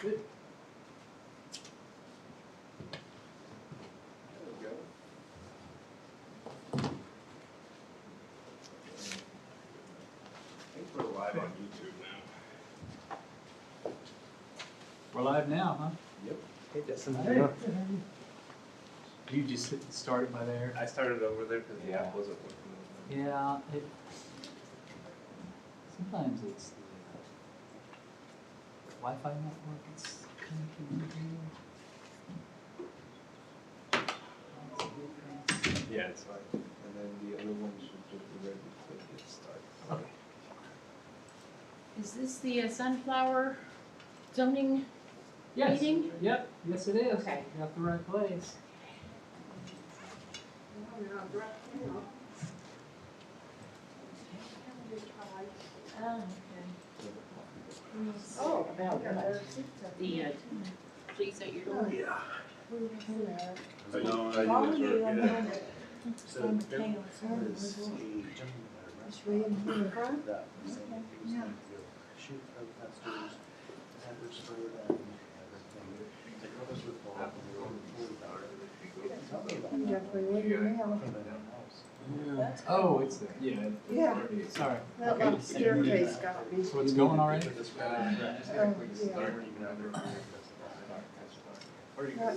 Good. I think we're live on YouTube now. We're live now, huh? Yep. Hey, Justin. Hey. You just started by there? I started over there because the app wasn't working. Yeah, sometimes it's the Wi-Fi network, it's kind of confusing. Yeah, it's fine. And then the other one should just be ready to get started. Okay. Is this the sunflower zoning Yes, meeting? yep, yes it is. Okay. You got the right place. Oh, about the police at your door? Yeah. I know, So there was a gentleman there, right? That was saying he was going to shoot protesters, pepper sprayed them, and everything. The girls were involved and they were Oh, it's there, yeah. Yeah. Sorry. That little staircase got me. So it's going already? Got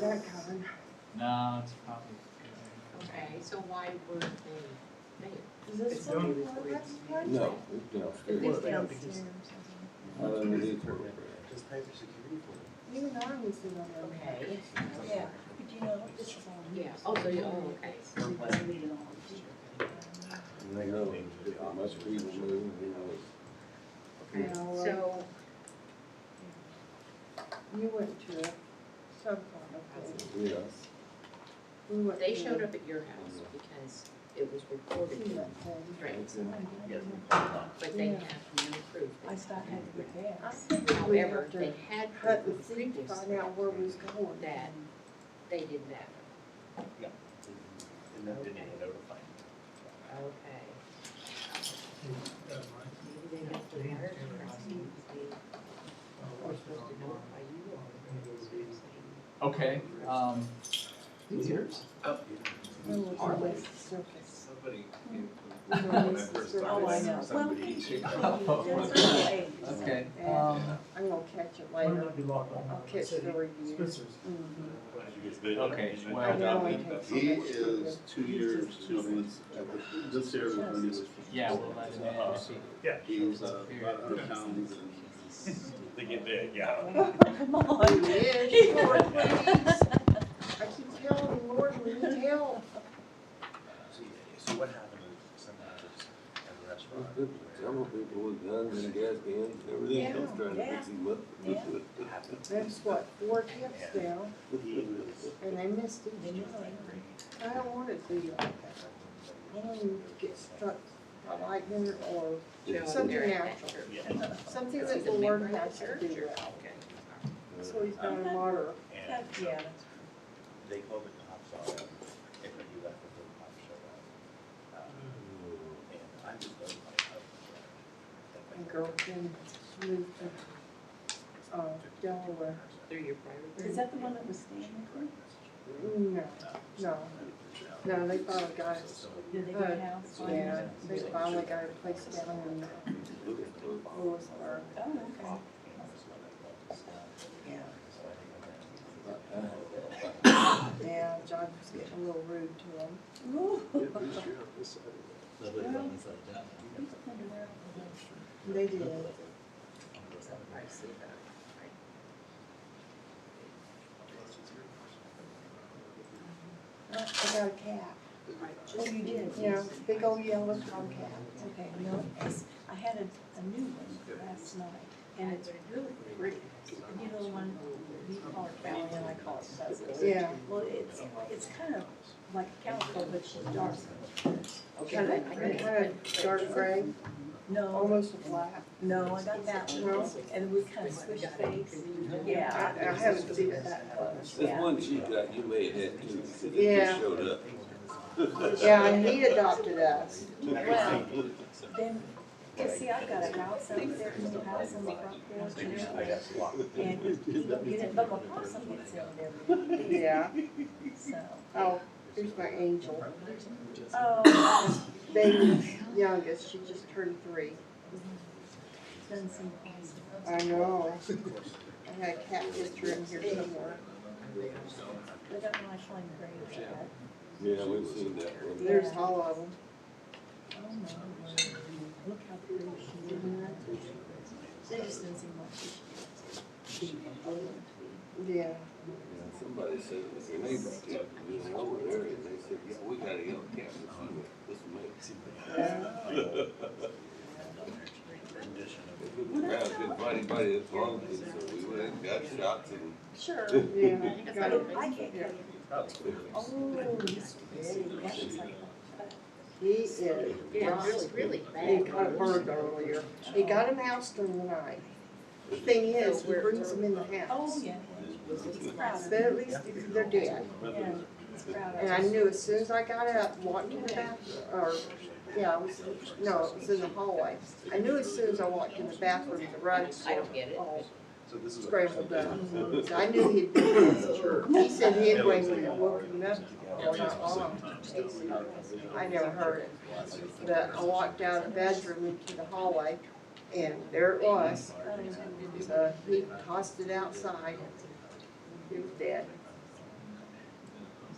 that coming. No, it's probably. Okay, so why weren't they there? Is this something for next time? No, it's downstairs. It's Downstairs. Just pay for security for them. You and I was in on that. Okay. Yeah, but you know, this is on. Yeah, oh, so you, oh, okay. They know, much people move, you know. Okay, No, so, You went to it sometime, Yeah. we went they to showed it. up at your house because it was See recorded, that thing. right, but they Yeah. have no proof. I stopped having the I gas. think we However, have they to had cut proof the seat to find out where we was going. that they did that. And then didn't even notify me. Okay. Maybe they got the wires crossed. We're supposed to notify you all. Okay, these yours? We went to West Circus. Somebody We when went I to first Circus. Oh, I started, know. somebody. Okay, And I'm gonna catch it later. I'll catch the review. Mhm. okay, I well, can only take so He much is to 2 years, 2 months, this year was when he was. yeah, we'll let him in. He's, about 100 pounds and. They get big, yeah. Come on. Yes, Lord, please. I keep telling him, Lord, we need help. So what happened is somebody was at a restaurant. Several people with guns and gas cans and everything else trying to fix him up. That's what, 4 tips down, He was. and they missed it. I don't want it to be like that. I don't want to get struck by lightning or something natural. Something that the Lord has to do. So he's got a martyr. And Yeah, they called the cops on him, and when he left before the cops showed up. And I just don't like how. And girlfriend moved to, Delaware. Through your private. is that the one that was staying there? No, they finally got it. Did they get a house? Yeah, they finally got a place down in Lewisburg. Oh, okay. Yeah, John was getting a little rude to him. Ooh. They did. I got a cat. Oh, you did? Yeah, big old yellow tomcat. Okay, no, I had a new one last night, and it's really pretty. You know, the one we call it Valley, and I call it Fuzzy. Yeah. Well, it's kind of like a calico, but she's dark. Kind of dark gray, No, almost black. no, I got that one, and we kind of switched face. I Yeah. haven't seen it that close. This one she got, you may have had too, because it Yeah. just showed up. Yeah, and he adopted us. Well, then Yeah, see, I've got a house up there, little house on the front porch and everything. And you didn't look a possum gets in there. Yeah. So, Oh, here's my angel. oh, Baby's youngest, she just turned 3. doesn't seem possum. I know. I had a cat picture in here somewhere. They got nice like gray cat. Yeah, we've seen that one. There's all of them. Oh my word. Look how pretty she is. They just didn't seem like she should be. Yeah. Yeah, somebody said it was their neighbor's cat, was in over there, and they said, yeah, we got a yellow cat, this makes. If it was around, couldn't find anybody that's long, so we went and got shots and. Sure. Yeah. Got it. I can't get it. Oh, he's really, that looks like He is. Yeah, really He bad. got a bird earlier. He got a mouse during the night. The thing is, he brings them in the oh, house. yeah. He's proud of But it. at least they're dead. Yeah, he's proud of it. And I knew as soon as I got up, walked in the bathroom, or, yeah, it was in the hallway. I knew as soon as I walked in the bathroom, the rugs I were don't get it. all So this is. scrambled up. So I knew he'd been dead. He said he had waked me, woke him up all night long. I never heard it. But I walked out of the bedroom into the hallway, and there it was. So he tossed it outside. He was dead.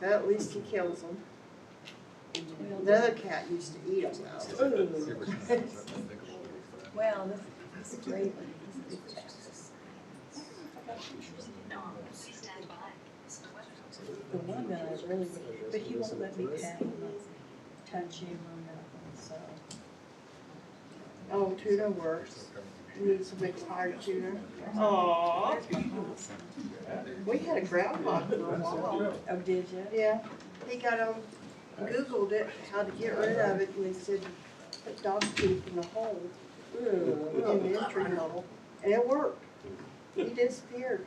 So at least he kills them. The other cat used to eat them though. Well, this is great. This is good cat. The one guy is really, but he won't let me pet him, or touch him or nothing, so. Oh, tuna works. Needs a big fire tuna. Aww. We had a groundhog for a while. Oh, did you? Yeah, he got on, Googled it, how to get rid of it, and they said, put dog poop in the hole, in the entry hole, and it worked. He disappeared.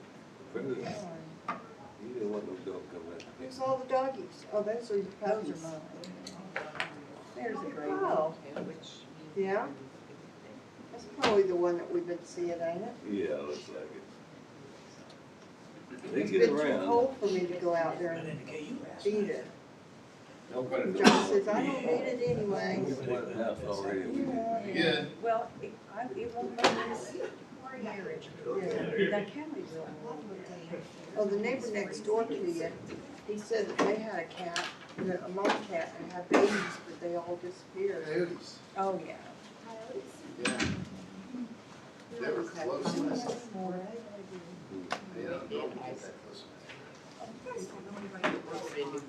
You didn't want no dog coming in. There's all the doggies. Oh, those are your Those puppies. are mine. There's a great one. Oh, yeah? That's probably the one that we've been seeing, ain't it? Yeah, looks like it. They It's get been too around. cold for me to go out there and feed it. Nobody And knows. John says, I don't need it anyway. We went in the house already. Yeah. Well, it won't let us marriage. The county will. Oh, the neighbor next door to you, he said that they had a cat, a mom cat, and had babies, but they all disappeared. Coyotes. Oh, yeah. Yeah. They were close. Yeah, don't get that close.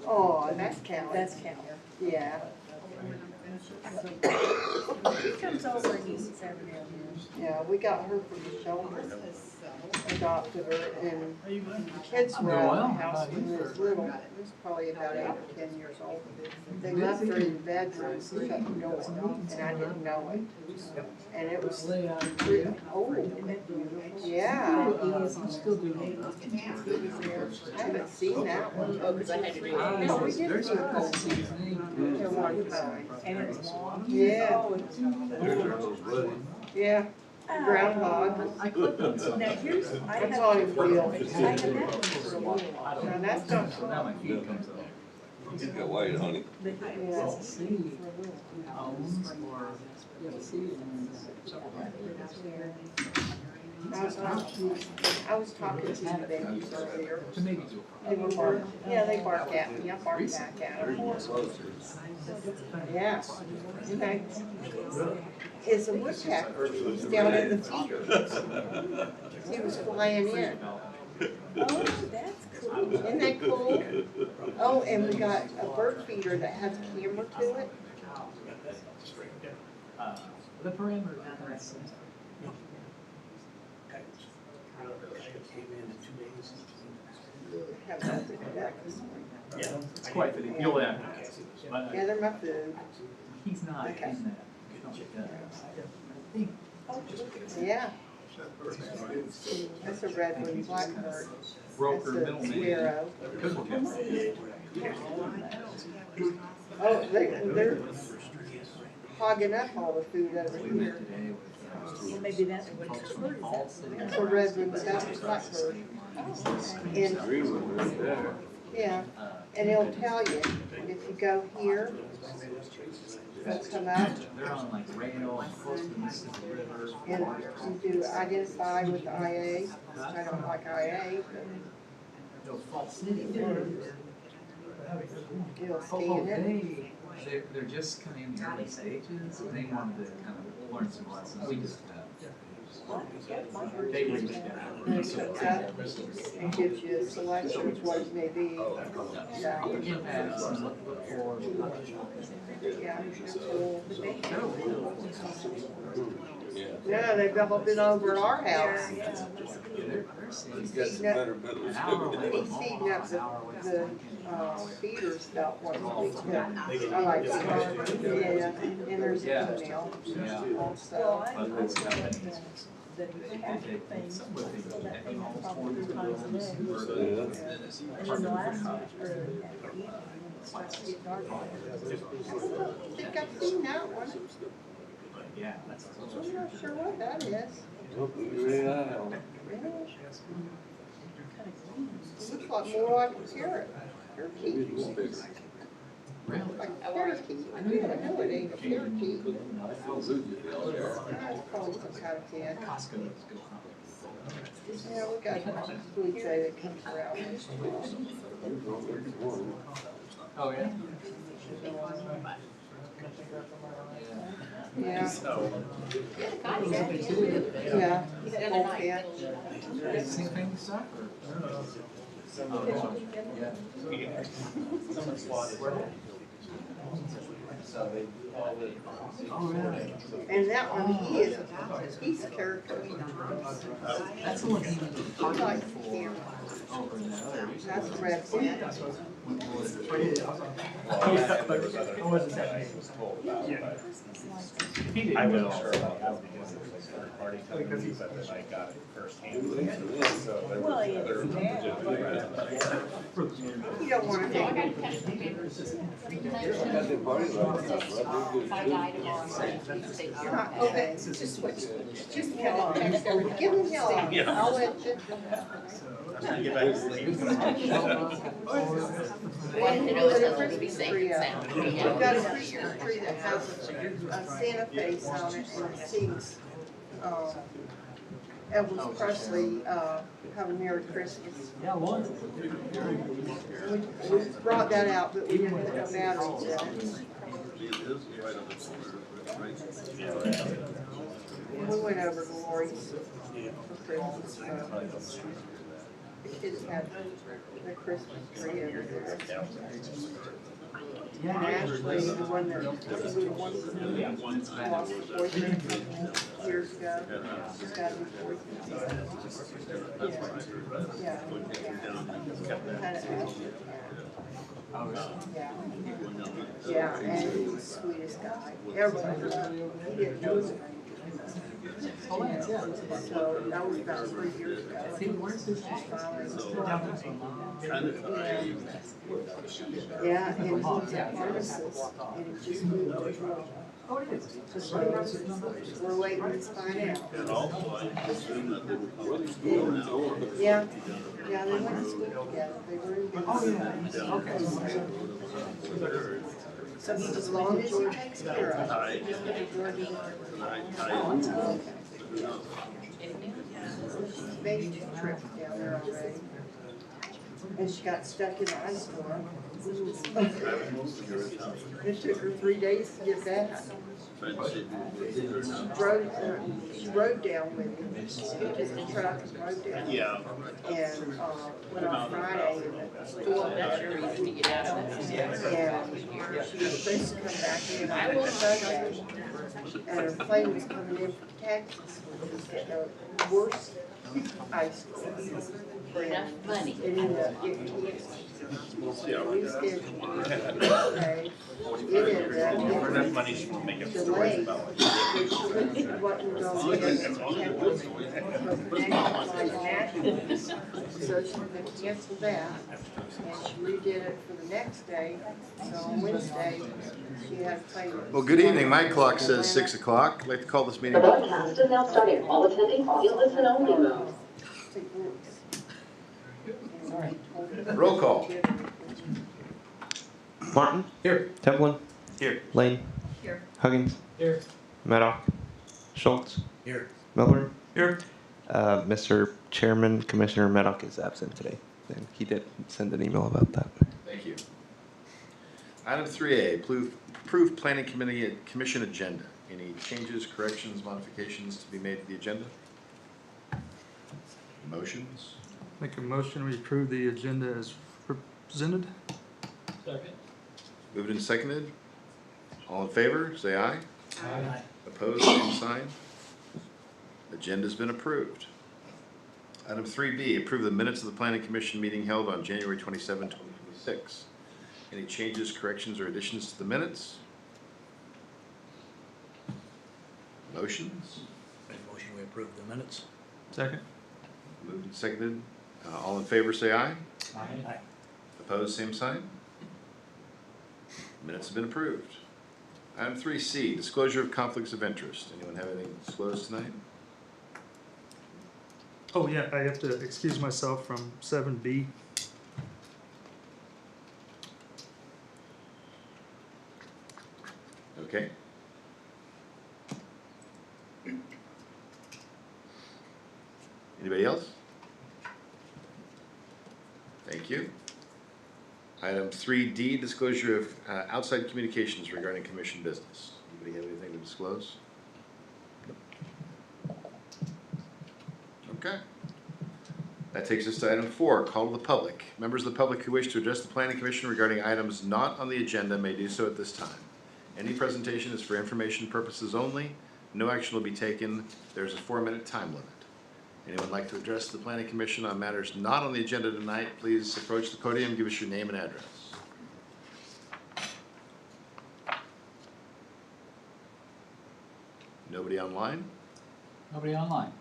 Oh, and that's Callie. That's Callie. Yeah, He comes over and eats every now and yeah, we got her from the shelter, adopted her, and the kids were out of the house when they was little. It was probably about 8 or 10 years old. They left her in the bedroom, shut the door, and I didn't know it. And it was pretty old. Yeah, I haven't seen that one. Oh, because I had to do it. No, we did see a cold season at one time. And it's long. Yeah. Oh, it's There's those buddies. Yeah, groundhog. Now, here's, I That's have, all he feels. I have that one for a while. Now, that's not, Now my feed comes up. He's got white on him. But he Yeah. was asleep for a little while. I was talking to the babies earlier. To maybe do. They were barking, yeah, they bark at me, I bark back at them. Yeah. Okay. It's a woodpecker, he's down in the feeder. He was flying in. Oh, that's cool. Isn't that cool? Oh, and we got a bird feeder that has a camera to it. The parameter. Have that for breakfast. Yeah, it's quite the, you'll have. Yeah, they're my food. He's not in that. Yeah. That's a red-winged blackbird. Broker, That's a middleman. sparrow. Cookie cutter. Oh, they're, hogging up all the food over We here. met today with, Well, maybe that's what it's for. That's a redwood, but that's a blackbird. And, Greenwood right there. yeah, and it'll tell you, if you go here, it'll come up, they're on like rail and close to the Mississippi River. and you do identify with IA. I don't like IA, Those Fall City. but it'll Oh, scan it. they're just kind of in the early stages, and they wanted to kind of learn some lessons. We just, they reached out. And it comes up and gives you a selection of what it may be. Yeah, Look at some, look for. yeah, cool. Yeah. Yeah, they've all been over at our house. He's got some better pedals. He's feeding up the feeders about once a week. I like it. Yeah, and there's an email Well, also. I still like the active things, so that they have probably 3 times a day. Yeah. And then the last night, or at the evening, when it starts to get dark. I think I've seen that one. Yeah, that's. I'm not sure what that is. Look, really high. Really? It looks like more like a carrot. Maybe Parakeet. it's bigger. Really? Like a parakeet. I know it ain't a parakeet. How good you feel there? It's probably some kind of cat. Costco is good. Yeah, we got blue jay that comes around. Oh, yeah? Yeah, Yeah. yeah, old cat. Same thing, stuff, or? Oh, yeah. Someone swatted. So they called it. Oh, really? And that one, he's a character. That's the one he was He talking likes for him. over in that other. That's a red cat. What was it? I wasn't that he was told about, but I wasn't sure about that because it was a third party company, but then I got it firsthand. So there Well, was yeah, other You don't want to Got the party lights up, right? You're not, okay, just switch. Just tell him, give him hell. I'll let you. Get back to sleep. When it was supposed to be safe and sound. We've got a Christmas tree that has a Santa face on it and it sings, Elvis Presley, Have a Merry Christmas. Yeah, one. We brought that out, but we didn't put no batteries in it. We went over to Lori's for Christmas, so the kids had the Christmas tree over there. And Ashley, the one that, lost her boyfriend years ago, she's got a new boyfriend. Yeah. Had an Ashley. Yeah. Yeah, and he's the sweetest guy. Everybody loved him. He didn't do it. So that was about 3 years ago. Yeah, and he's a pharmacist, and he just moved to we're waiting to find out. Yeah, yeah, they went to school together. They were in business. So as long as he takes care of it. Made 2 trips down there already. And she got stuck in the ice storm. It took her 3 days to get back. She rode down with him. She took the truck and rode down. Yeah. And, went on Friday and the storm. That's your reason to get out of it. And she was supposed to come back in on Sunday. And her plane was coming in from Texas, which was getting a worse ice storm. For enough money. It ended up getting rescheduled today. It ended up getting Enough money to make up the delayed. about like. What was going on, so she canceled that, and she redid it for the next day, so on Wednesday, she had to play. Well, good evening. My clock says 6 o'clock. I'd like to call this meeting. The broadcast is now starting. All attending will be in listen-only mode. Roll call. Martin? Here. Templin? Here. Lane? Here. Huggins? Here. Maddock? Schultz? Here. Milburn? Here. Mr. Chairman, Commissioner Maddock is absent today, and he did send an email about that. Thank you. Item 3A, approve planning commission agenda. Any changes, corrections, modifications to be made to the agenda? Motions? Make a motion, we approve the agenda as presented. Second. Moved and seconded. All in favor, say aye. Aye. Opposed, same sign. Agenda's been approved. Item 3B, approve the minutes of the planning commission meeting held on January 27, 2026. Any changes, corrections, or additions to the minutes? Motions? Make a motion, we approve the minutes. Second. Moved and seconded. All in favor, say aye. Aye. Opposed, same sign. Minutes have been approved. Item 3C, disclosure of conflicts of interest. Anyone have anything to disclose tonight? Oh, yeah, I have to excuse myself from 7B. Okay. Anybody else? Thank you. Item 3D, disclosure of outside communications regarding commission business. Anybody have anything to disclose? Okay. That takes us to item 4, call to the public. Members of the public who wish to address the planning commission regarding items not on the agenda may do so at this time. Any presentation is for information purposes only. No action will be taken. There's a 4-minute time limit. Anyone like to address the planning commission on matters not on the agenda tonight, please approach the podium, give us your name and address. Nobody online? Nobody online.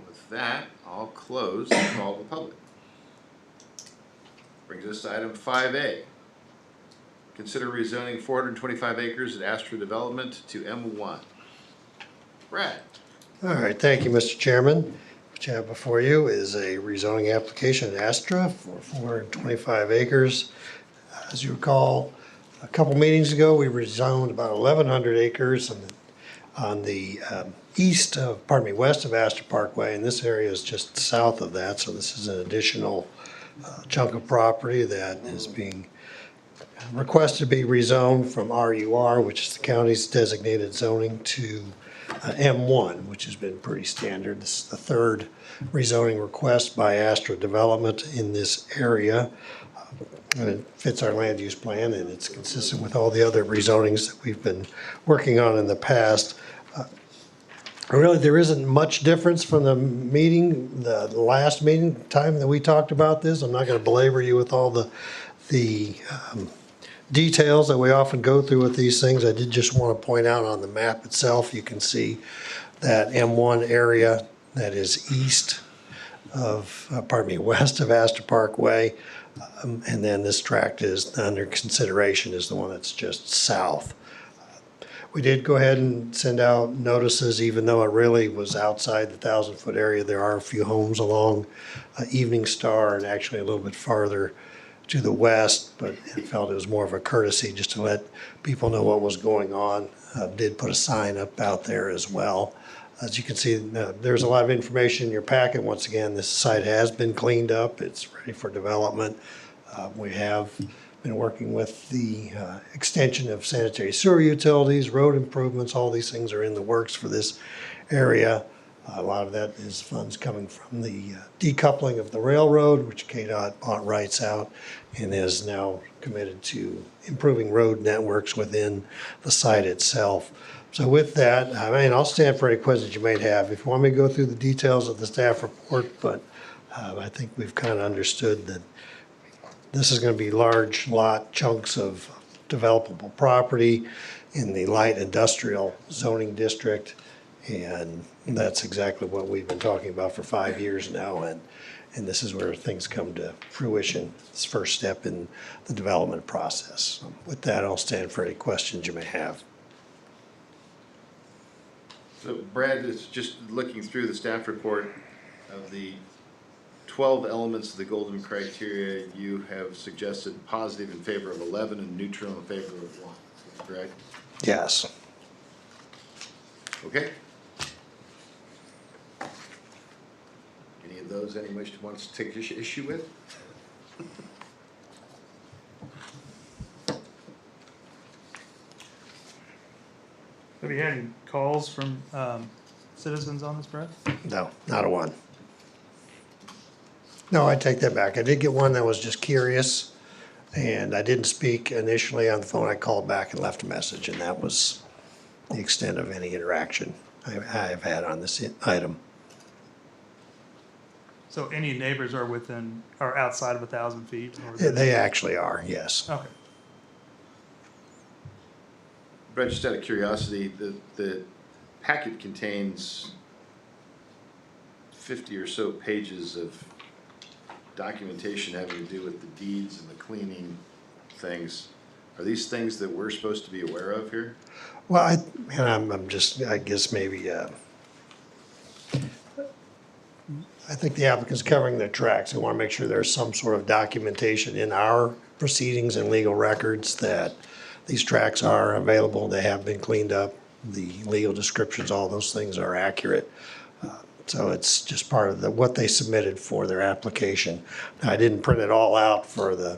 With that, I'll close the call to the public. Brings us to item 5A. Consider rezoning 425 acres at Astra Development to M1. Brad. All right, thank you, Mr. Chairman. What you have before you is a rezoning application at Astra for 425 acres. As you recall, a couple meetings ago, we rezoned about 1,100 acres on the west of Astor Parkway, and this area is just south of that, so this is an additional chunk of property that is being requested to be rezoned from RUR, which is the county's designated zoning, to M1, which has been pretty standard. This is the third rezoning request by Astra Development in this area. And it fits our land use plan, and it's consistent with all the other rezonings that we've been working on in the past. Really, there isn't much difference from the last meeting time that we talked about this. I'm not going to belabor you with all the details that we often go through with these things. I did just want to point out on the map itself, you can see that M1 area that is west of Astor Parkway. And then this tract is under consideration is the one that's just south. We did go ahead and send out notices, even though it really was outside the 1,000-foot area. There are a few homes along Evening Star and actually a little bit farther to the west, but I felt it was more of a courtesy just to let people know what was going on. Did put a sign up out there as well. As you can see, there's a lot of information in your packet. Once again, this site has been cleaned up. It's ready for development. We have been working with the extension of sanitary sewer utilities, road improvements. All these things are in the works for this area. A lot of that is funds coming from the decoupling of the railroad, which KDOT bought rights out and is now committed to improving road networks within the site itself. So with that, I'll stand for any questions you might have. If you want me to go through the details of the staff report, but I think we've kind of understood that this is going to be large lot chunks of developable property in the light industrial zoning district. And that's exactly what we've been talking about for 5 years now. And this is where things come to fruition. This first step in the development process. So with that, I'll stand for any questions you may have. So Brad is just looking through the staff report of the 12 elements of the golden criteria. You have suggested positive in favor of 11 and neutral in favor of 1, correct? Yes. Okay. Any of those anyone wants to take issue with? Have you had any calls from citizens on this, Brett? No, not a one. No, I take that back. I did get one that was just curious, and I didn't speak initially on the phone. I called back and left a message, and that was the extent of any interaction I've had on this item. So any neighbors are outside of 1,000 feet? They actually are, yes. Okay. Brett, just out of curiosity, the packet contains 50 or so pages of documentation having to do with the deeds and the cleaning things. Are these things that we're supposed to be aware of here? Well, I'm just, I guess maybe, I think the applicant's covering their tracks. They want to make sure there's some sort of documentation in our proceedings and legal records that these tracks are available, they have been cleaned up, the legal descriptions, all those things are accurate. So it's just part of what they submitted for their application. Now, I didn't print it all out for the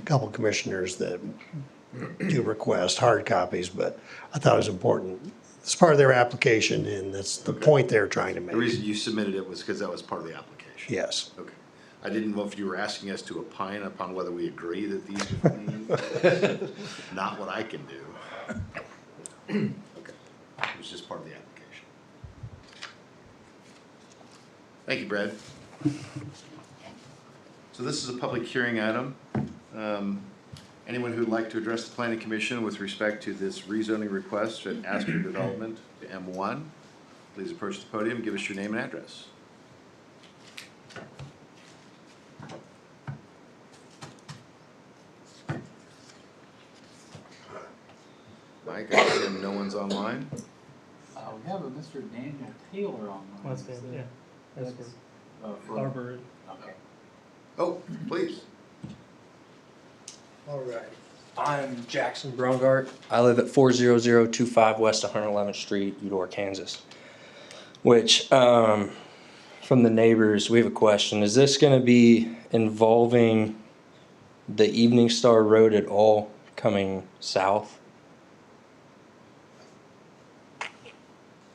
couple commissioners that do request hard copies, but I thought it was important. It's part of their application, and that's the point they're trying to make. The reason you submitted it was because that was part of the application? Yes. Okay. I didn't know if you were asking us to opine upon whether we agree that these are clean. Not what I can do. Okay. It was just part of the application. Thank you, Brad. So this is a public hearing item. Anyone who'd like to address the planning commission with respect to this rezoning request at Astor Development to M1, please approach the podium and give us your name and address. Mike, I assume no one's online? We have a Mr. Daniel Taylor online. That's it, yeah. That's for Arbor. Okay. Oh, please. All right. I'm Jackson Brungart. I live at 40025 West 111th Street, Eudora, Kansas. Which, from the neighbors, we have a question. Is this going to be involving the Evening Star Road at all coming south?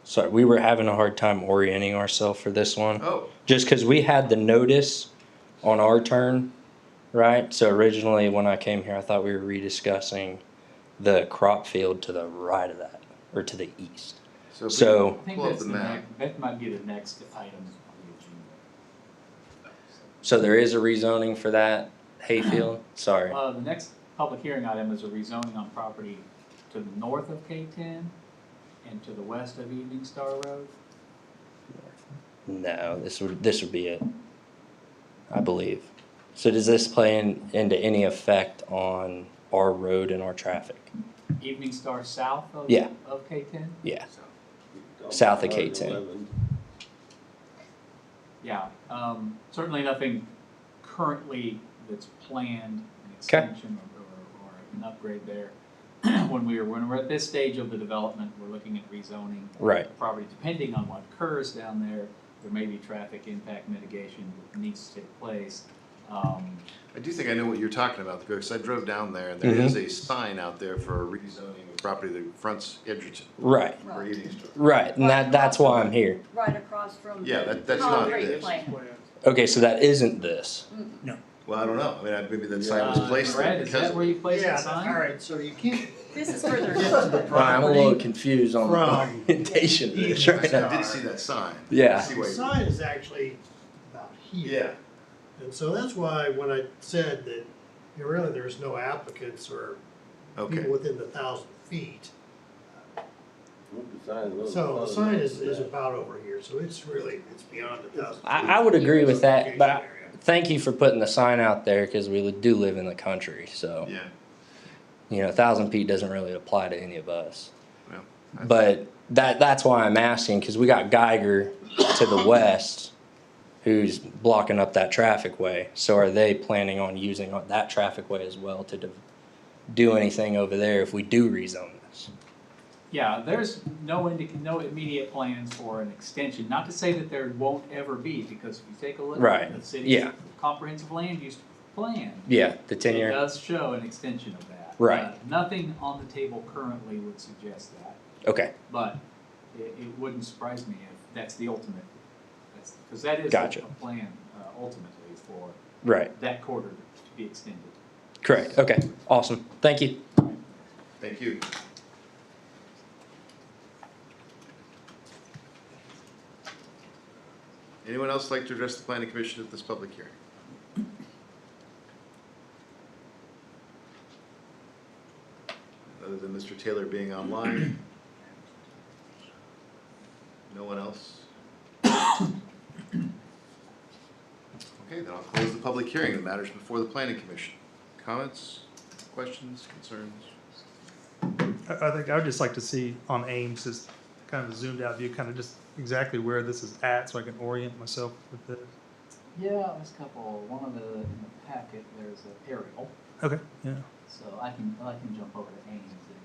Sorry, we were having a hard time orienting ourselves for this one. Oh. Just because we had the notice on our turn, right? So originally when I came here, I thought we were rediscussing the crop field to the right of that, or to the east. So I think that's that might be the next item on the agenda. So there is a rezoning for that hayfield? Sorry. The next public hearing item is a rezoning on property to the north of K10 and to the west of Evening Star Road. No, this would be it, I believe. So does this play into any effect on our road and our traffic? Evening Star south of of K10? Yeah. South of K10. Yeah. Certainly nothing currently that's planned, an extension or an upgrade there. When we're at this stage of the development, we're looking at rezoning the property. Depending on what occurs down there, there may be traffic impact mitigation that needs to take place. I do think I know what you're talking about, because I drove down there and there is a sign out there for a rezoning of property that fronts Edgerton. Right. For Evening Star. Right, and that's why I'm here. Right across from Yeah, the that's not concrete this. plant. Okay, so that isn't this. No. Well, I don't know. I mean, maybe that sign was placed there Brad, is because that of where you placed the sign? all right, so you can't This is further. get to the I'm a little property. confused on the From orientation of this right I now. did see that sign. Yeah. I see The why- sign is actually about here. And so that's why when I said that, really, there's no applicants or Okay. people within the 1,000 feet. Move the sign a little So the further sign than is that. about over here, so it's really, it's beyond 1,000 feet. I would agree with that, but Area. thank you for putting the sign out there because we do live in the country. So, Yeah. you know, 1,000 feet doesn't really apply to any of us. Well, But that's why I'm asking, because we got Geiger to the west who's blocking up that traffic way. So are they planning on using that traffic way as well to do anything over there if we do rezone this? Yeah, there's no immediate plans for an extension, not to say that there won't ever be, because if you take a look Right, at the city's yeah. comprehensive land use plan, Yeah, the it 10-year. does show an extension of that. Right. Nothing on the table currently would suggest that, Okay, but it wouldn't surprise me if that's the ultimate, because that is Gotcha. a plan ultimately for right. that corridor to be extended. Correct. Okay, awesome. Thank you. Thank you. Anyone else like to address the planning commission at this public hearing? Other than Mr. Taylor being online? No one else? Okay, then I'll close the public hearing. The matters before the planning commission. Comments, questions, concerns? I think I would just like to see on Ames, just kind of a zoomed out view, kind of just exactly where this is at, so I can orient myself with this. Yeah, there's a couple, in the packet, there's an aerial, Okay, yeah. so I can jump over to Ames and do that.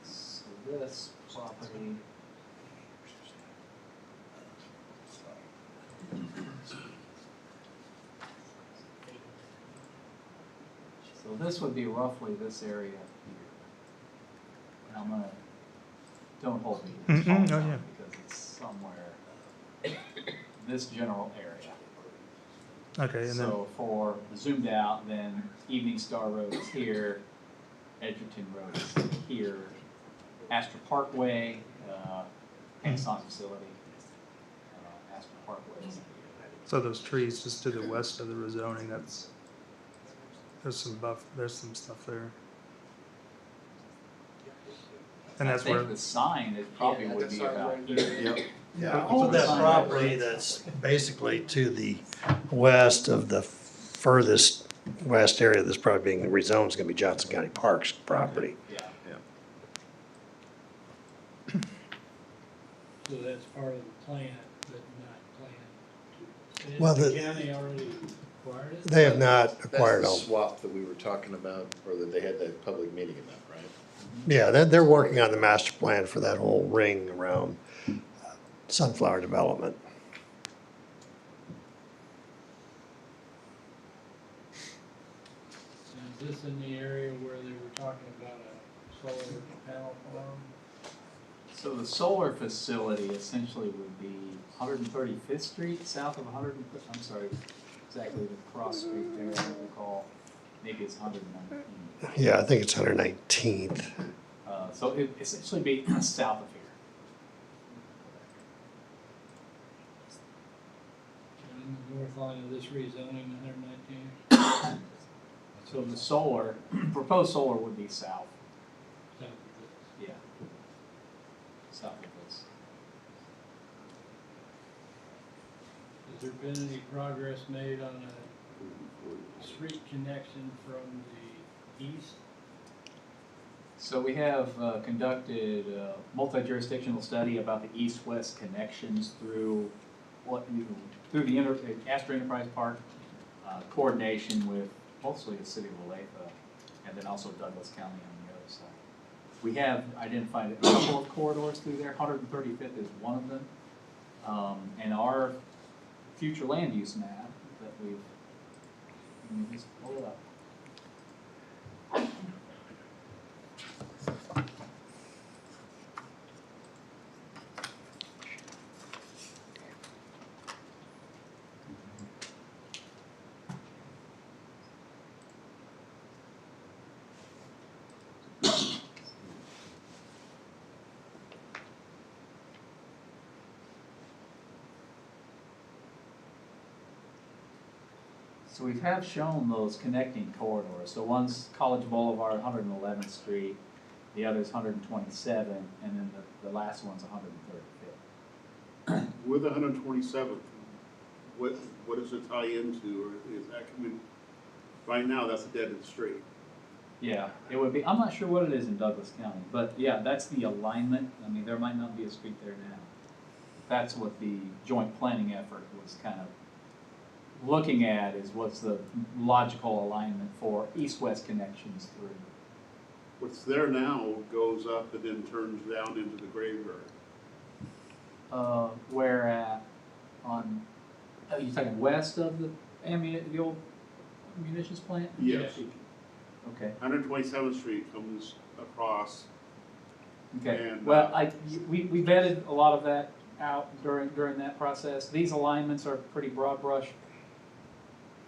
So this property. So this would be roughly this area here. And I'm gonna, don't hold me to this Mhm, phone oh, now yeah. because it's somewhere, this general area. Okay, and then, So for zoomed out, then Evening Star Road is here, Edgerton Road is here, Astor Parkway, Panasonic facility, Astor Parkway is here. so those trees just to the west of the rezoning, there's some stuff there. And that's I think where, the sign, it probably Yeah, would the be sign about right here. there. Yep. Yeah, Oh, all that sign. property that's basically to the west of the furthest west area that's probably being rezoned is gonna be Johnson County Parks property. Yeah. So that's part of the plan, but not planned to. Well, Has the the- county already acquired it? They have not acquired all. That's the swap that we were talking about, or that they had that public meeting about, right? Yeah, they're working on the master plan for that whole ring around Sunflower Development. Is this in the area where they were talking about a solar panel farm? So the solar facility essentially would be 135th Street, south of 100, I'm sorry, exactly the cross street there, I don't recall. Maybe it's 119th. Yeah, I think it's 119th. So it essentially be south of here. In the north line of this rezoning, 119? So the solar, proposed solar would be south, South of yeah. South of this. this. Has there been any progress made on a street connection from the east? So we have conducted a multi-jurisdictional study about the east-west connections through through the Astor Enterprise Park, coordination with mostly the city of Olathe, and then also Douglas County on the other side. We have identified a couple of corridors through there. 135th is one of them, and our future land use map that we've, let me just pull it up. So we have shown those connecting corridors. So one's College Boulevard, 111th Street, the other's 127th, and then the last one's 135th. With 127th, what does it tie into, or is that coming, right now, that's a dead-end street. Yeah, it would be, I'm not sure what it is in Douglas County, but yeah, that's the alignment. I mean, there might not be a street there now. That's what the joint planning effort was kind of looking at, is what's the logical alignment for east-west connections through. What's there now goes up and then turns down into the graveyard. Where at, are you talking west of the the old munitions plant? Yes. Okay. 127th Street comes across. Okay, And, well, we vetted a lot of that out during that process. These alignments are pretty broad brush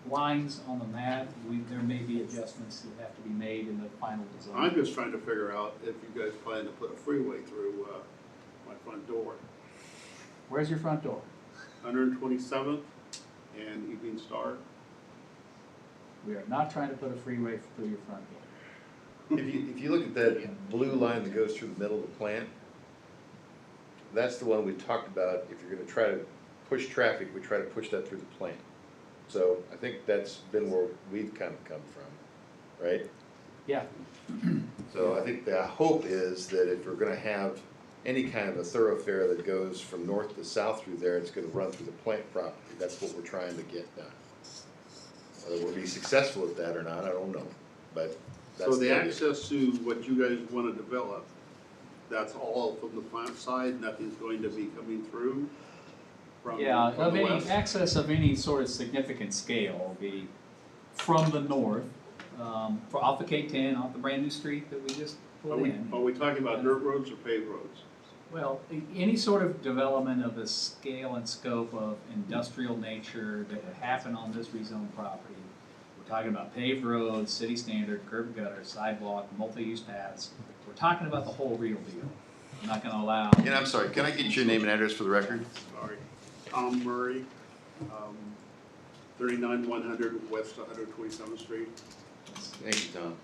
lines on the map. There may be adjustments that have to be made in the final design. I'm just trying to figure out if you guys plan to put a freeway through my front door. Where's your front door? 127th and Evening Star. We are not trying to put a freeway through your front door. If you look at that blue line that goes through the middle of the plant, that's the one we talked about. If you're gonna try to push traffic, we try to push that through the plant. So I think that's been where we've kind of come from, right? Yeah. So I think the hope is that if we're gonna have any kind of a thoroughfare that goes from north to south through there, it's gonna run through the plant property. That's what we're trying to get done. Whether we'll be successful at that or not, I don't know, but that's So the idea. access to what you guys want to develop, that's all from the plant side, nothing's going to be coming through from Yeah, from of the any west? access of any sort of significant scale will be from the north, off the K-10, off the brand new street that we just Are put we, in. are we talking about dirt roads or paved roads? Well, any sort of development of the scale and scope of industrial nature that would happen on this rezoned property, we're talking about paved roads, city standard, curb gutter, sidewalk, multi-use paths. We're talking about the whole real deal. I'm not gonna allow. And I'm sorry, can I get your name and address for the record? Sorry. Tom Murray, 39100 West 127th Street. Thank you, Tom.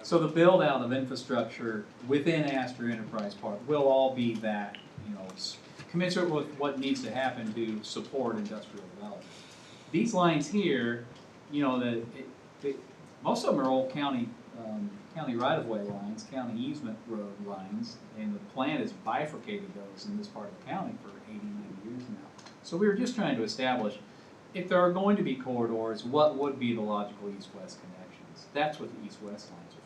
So the build out of infrastructure within Astor Enterprise Park will all be that, commensurate with what needs to happen to support industrial development. These lines here, most of them are old county right-of-way lines, county easement road lines, and the plan has bifurcated those in this part of the county for 80, 90 years now. So we were just trying to establish, if there are going to be corridors, what would be the logical east-west connections? That's what the east-west lines are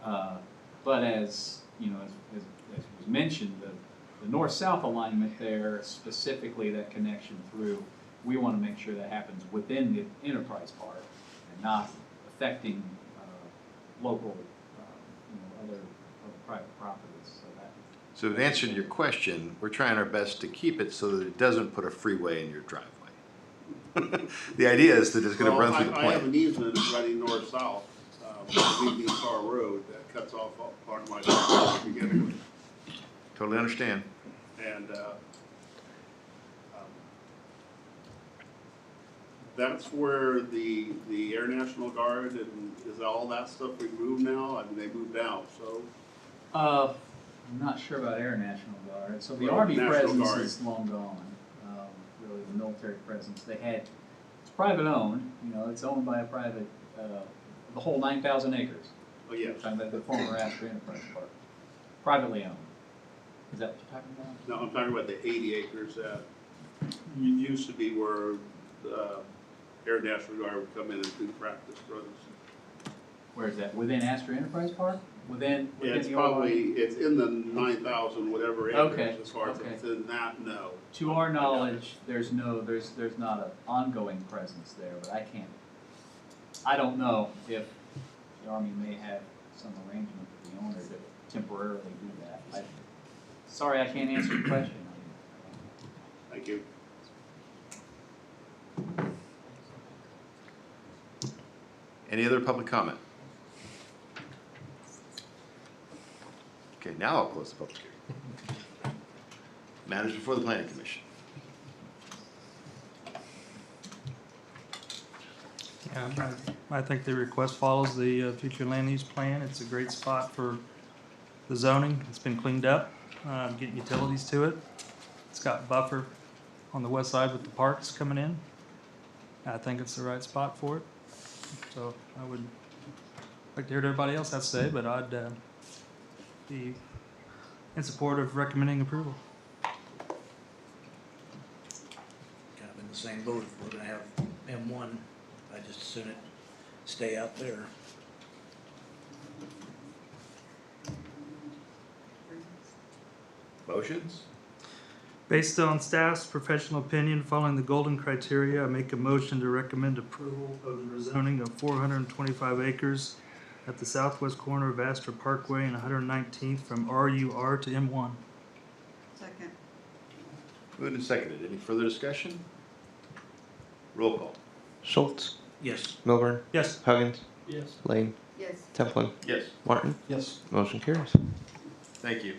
for. But as was mentioned, the north-south alignment there, specifically that connection through, we want to make sure that happens within the enterprise park and not affecting local, other private properties. So in answer to your question, we're trying our best to keep it so that it doesn't put a freeway in your driveway. The idea is that it's gonna run through the I have plant. an easement running north-south, Evening Star Road that cuts off part of my property to begin with. Totally understand. And that's where the Air National Guard and is all that stuff removed now? I mean, they moved out, so. I'm not sure about Air National Guard. So the Well, Army National presence Guard. is long gone. Really, the military presence. It's private owned. It's owned by a private. The whole 9,000 acres. Oh, yes. Talking about the former Astor Enterprise Park. Privately owned. Is that what you're talking about? No, I'm talking about the 80 acres that used to be where the Air National Guard would come in and do practice runs. Where is that? Within Astor Enterprise Park? Within It's the probably, it's in the 9,000 whatever Okay, acres, as far as okay. it's in that, no. To our knowledge, there's not an ongoing presence there, but I don't know if the Army may have some arrangement with the owner to temporarily do that. Sorry, I can't answer your question. Thank you. Any other public comment? Okay, now I'll close the public hearing. Matters before the planning commission. I think the request follows the future land use plan. It's a great spot for the zoning. It's been cleaned up, getting utilities to it. It's got buffer on the west side with the parks coming in. I think it's the right spot for it. So I would like to hear what everybody else has to say, but I'd be in support of recommending approval. Kind of in the same boat. If we're gonna have M1, I just as soon it stay out there. Motions? Based on staff's professional opinion, following the golden criteria, I make a motion to recommend approval of the rezoning of 425 acres at the southwest corner of Astor Parkway and 119th from RUR to M1. Second. Moved and seconded. Any further discussion? Roll call. Schultz, Yes. Milburn, Yes. Huggins, Yes. Lane, Yes. Templin, Yes. Martin. Yes. Motion carries. Thank you.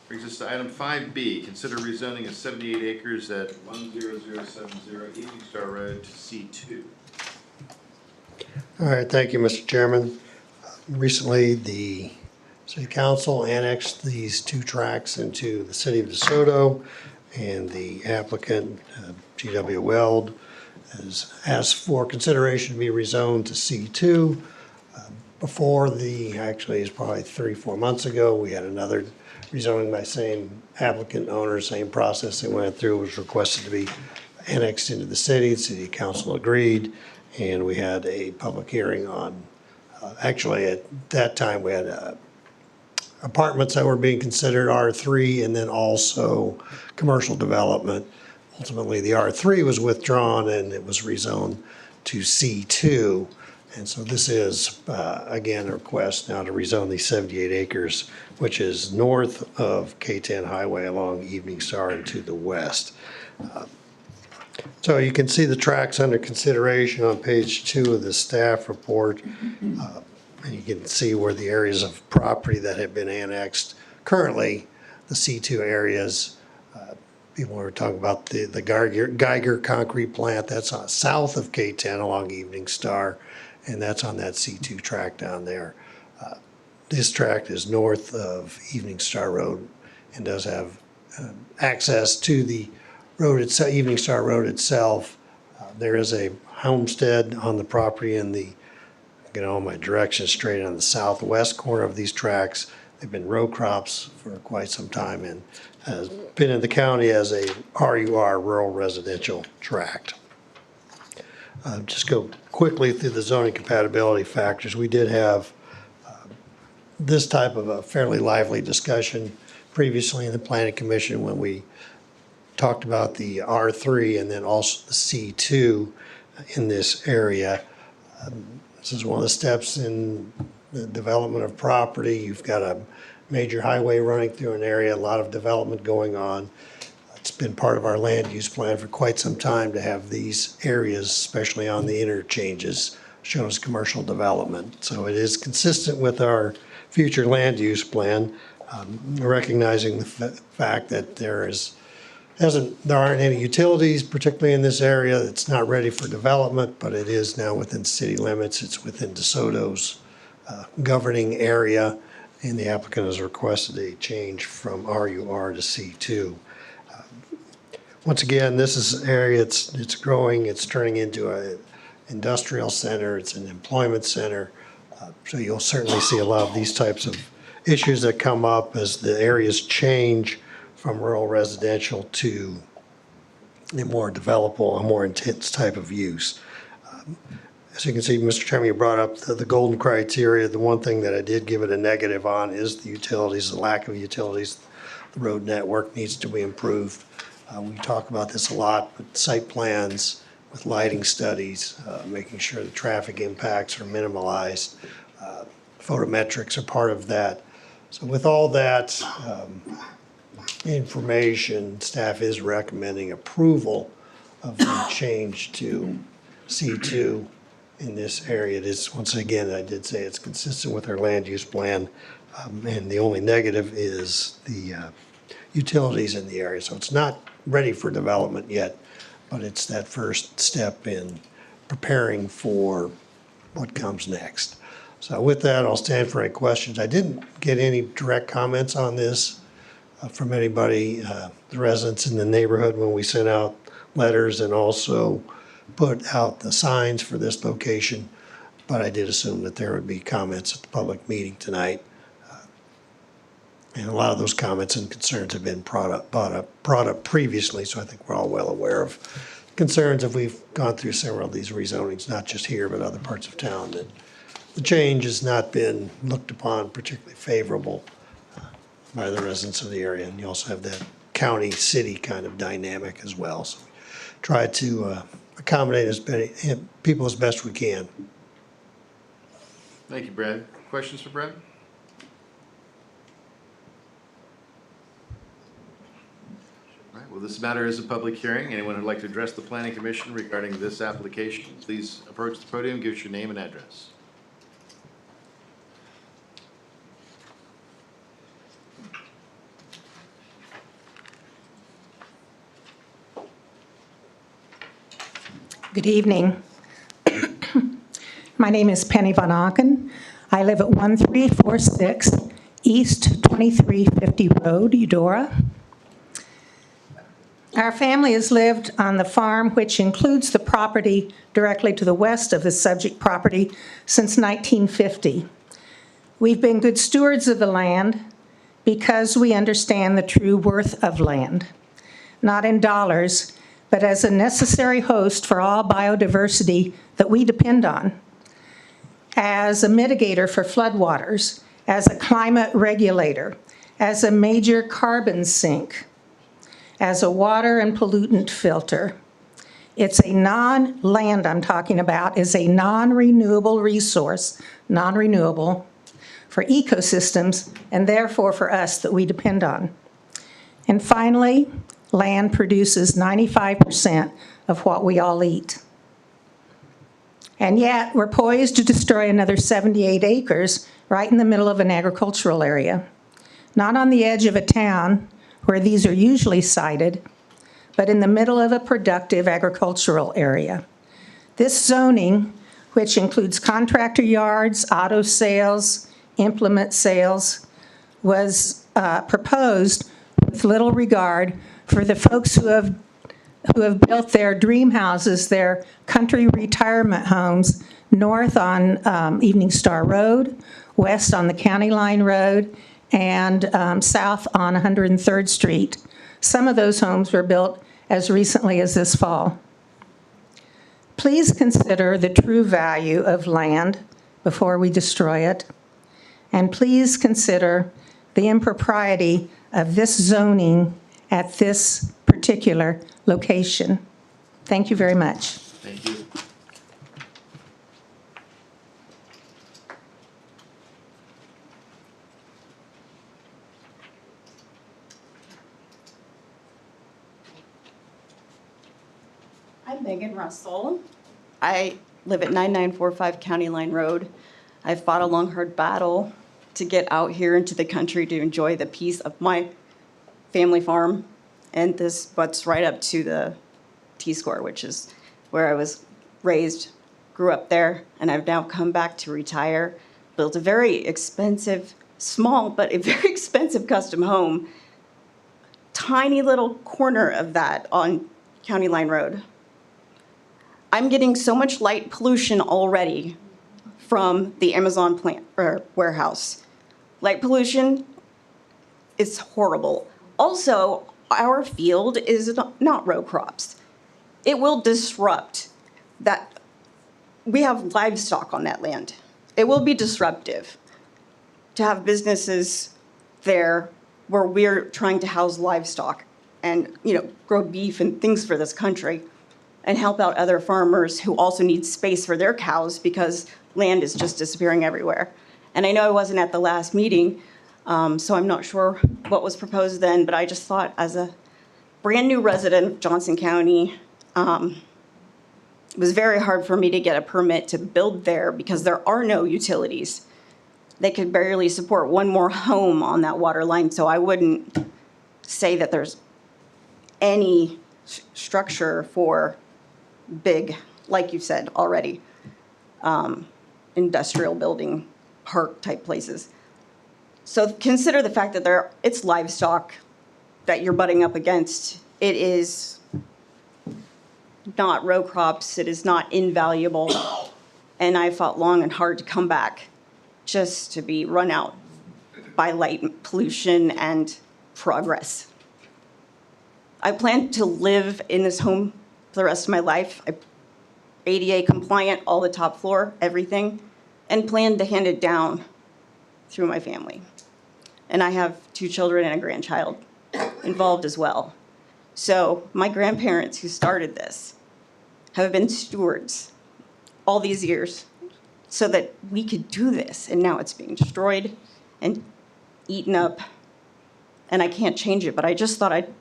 Brings us to item 5B, consider rezoning of 78 acres at 10070 Evening Star Road to C2. All right, thank you, Mr. Chairman. Recently, the City Council annexed these two tracts into the City of DeSoto, and the applicant, G.W. Weld, has asked for consideration to be rezoned to C2. Before actually, it's probably 3-4 months ago, we had another rezoning by same applicant, owner, same process they went through, was requested to be annexed into the city. The City Council agreed, and we had a public hearing on, actually at that time, we had apartments that were being considered R3 and then also commercial development. Ultimately, the R3 was withdrawn and it was rezoned to C2. And so this is, again, a request now to rezone these 78 acres, which is north of K10 Highway along Evening Star and to the west. So you can see the tracts under consideration on page 2 of the staff report. And you can see where the areas of property that have been annexed. Currently, the C2 areas, people were talking about the Geiger concrete plant, that's south of K10 along Evening Star, and that's on that C2 tract down there. This tract is north of Evening Star Road and does have access to the road itself, Evening Star Road itself. There is a homestead on the property in the, get all my directions straight, on the southwest corner of these tracts. They've been row crops for quite some time and has been in the county as a RUR, rural residential tract. Just go quickly through the zoning compatibility factors. We did have this type of a fairly lively discussion previously in the Planning Commission when we talked about the R3 and then also the C2 in this area. This is one of the steps in the development of property. You've got a major highway running through an area, a lot of development going on. It's been part of our land use plan for quite some time to have these areas, especially on the interchanges, shown as commercial development. So it is consistent with our future land use plan, recognizing the fact that there aren't any utilities, particularly in this area. It's not ready for development, but it is now within city limits. It's within DeSoto's governing area, and the applicant has requested a change from RUR to C2. Once again, this is an area, it's growing, it's turning into an industrial center, it's an employment center. So you'll certainly see a lot of these types of issues that come up as the areas change from rural residential to a more developable, a more intense type of use. As you can see, Mr. Chairman, you brought up the golden criteria. The one thing that I did give it a negative on is the utilities, the lack of utilities. The road network needs to be improved. We talk about this a lot, but site plans with lighting studies, making sure the traffic impacts are minimalized. Photometrics are part of that. So with all that information, staff is recommending approval of the change to C2 in this area. It is, once again, I did say it's consistent with our land use plan, and the only negative is the utilities in the area. So it's not ready for development yet, but it's that first step in preparing for what comes next. So with that, I'll stand for any questions. I didn't get any direct comments on this from anybody, the residents in the neighborhood, when we sent out letters and also put out the signs for this location. But I did assume that there would be comments at the public meeting tonight. And a lot of those comments and concerns have been brought up previously, so I think we're all well aware of concerns if we've gone through several of these rezonings, not just here, but other parts of town, that the change has not been looked upon particularly favorable by the residents of the area. And you also have that county-city kind of dynamic as well. So we try to accommodate as many people as best we can. Thank you, Brad. Questions for Brad? All right, well, this matter is a public hearing. Anyone who'd like to address the Planning Commission regarding this application, please approach the podium, give us your name and address. Good evening. My name is Penny Von Auken. I live at 1346 East 2350 Road, Eudora. Our family has lived on the farm, which includes the property directly to the west of the subject property, since 1950. We've been good stewards of the land because we understand the true worth of land, not in dollars, but as a necessary host for all biodiversity that we depend on, as a mitigator for floodwaters, as a climate regulator, as a major carbon sink, as a water and pollutant filter. It's a land I'm talking about is a non-renewable resource, non-renewable, for ecosystems, and therefore for us that we depend on. And finally, land produces 95% of what we all eat. And yet, we're poised to destroy another 78 acres right in the middle of an agricultural area. Not on the edge of a town, where these are usually sited, but in the middle of a productive agricultural area. This zoning, which includes contractor yards, auto sales, implement sales, was proposed with little regard for the folks who have built their dream houses, their country retirement homes, north on Evening Star Road, west on the County Line Road, and south on 103rd Street. Some of those homes were built as recently as this fall. Please consider the true value of land before we destroy it. And please consider the impropriety of this zoning at this particular location. Thank you very much. Thank you. I'm Megan Russell. I live at 9945 County Line Road. I've fought a long, hard battle to get out here into the country to enjoy the peace of my family farm. And this butts right up to the T-score, which is where I was raised, grew up there, and I've now come back to retire. Built a very expensive, small, but a very expensive custom home. Tiny little corner of that on County Line Road. I'm getting so much light pollution already from the Amazon plant or warehouse. Light pollution is horrible. Also, our field is not row crops. It will disrupt that. We have livestock on that land. It will be disruptive to have businesses there where we're trying to house livestock and, grow beef and things for this country and help out other farmers who also need space for their cows because land is just disappearing everywhere. And I know I wasn't at the last meeting, so I'm not sure what was proposed then, but I just thought as a brand new resident of Johnson County, it was very hard for me to get a permit to build there because there are no utilities. They could barely support one more home on that water line, so I wouldn't say that there's any structure for big, like you said already, industrial building, park type places. So consider the fact that it's livestock that you're butting up against. It is not row crops, it is not invaluable. And I fought long and hard to come back just to be run out by light pollution and progress. I plan to live in this home for the rest of my life. ADA compliant, all the top floor, everything, and plan to hand it down through my family. And I have 2 children and a grandchild involved as well. So my grandparents who started this have been stewards all these years so that we could do this, and now it's being destroyed and eaten up, and I can't change it, but I just thought I'd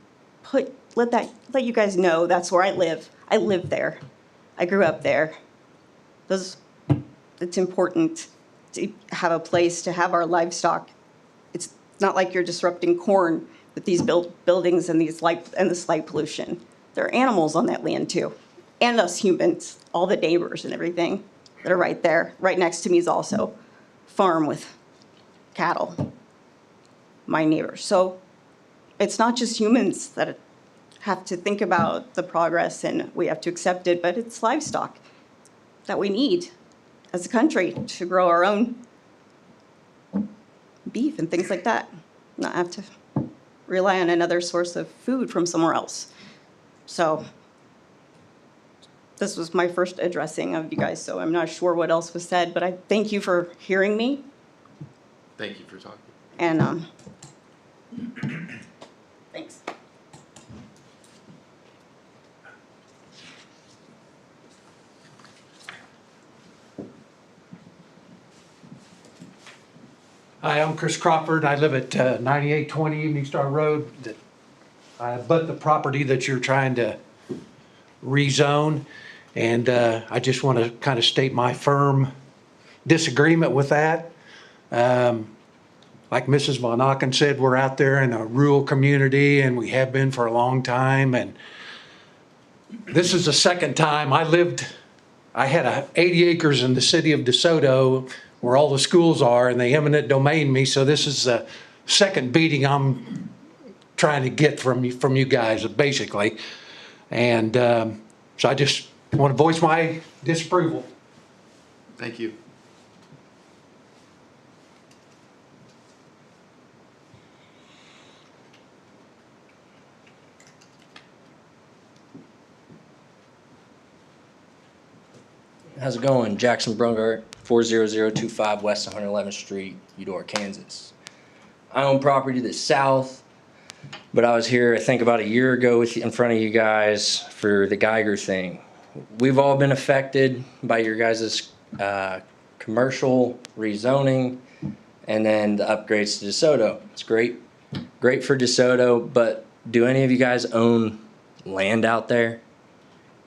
let you guys know that's where I live. I live there. I grew up there. It's important to have a place to have our livestock. It's not like you're disrupting corn with these buildings and this light pollution. There are animals on that land too, and us humans, all the neighbors and everything that are right there. Right next to me is also a farm with cattle, my neighbors. So it's not just humans that have to think about the progress and we have to accept it, but it's livestock that we need as a country to grow our own beef and things like that, not have to rely on another source of food from somewhere else. So this was my first addressing of you guys, so I'm not sure what else was said, but I thank you for hearing me. Thank you for talking. And thanks. Hi, I'm Chris Crawford. I live at 9820 Evening Star Road. I abut the property that you're trying to rezone, and I just want to kind of state my firm disagreement with that. Like Mrs. Von Auken said, we're out there in a rural community, and we have been for a long time, and this is the second time I had 80 acres in the city of DeSoto where all the schools are, and they eminent domain me, so this is the second beating I'm trying to get from you guys, basically. And so I just want to voice my disapproval. Thank you. How's it going? Jackson Brungart, 40025 West 111th Street, Eudora, Kansas. I own property to the south, but I was here, I think, about a year ago in front of you guys for the Geiger thing. We've all been affected by your guys' commercial rezoning and then the upgrades to DeSoto. It's great for DeSoto, but do any of you guys own land out there?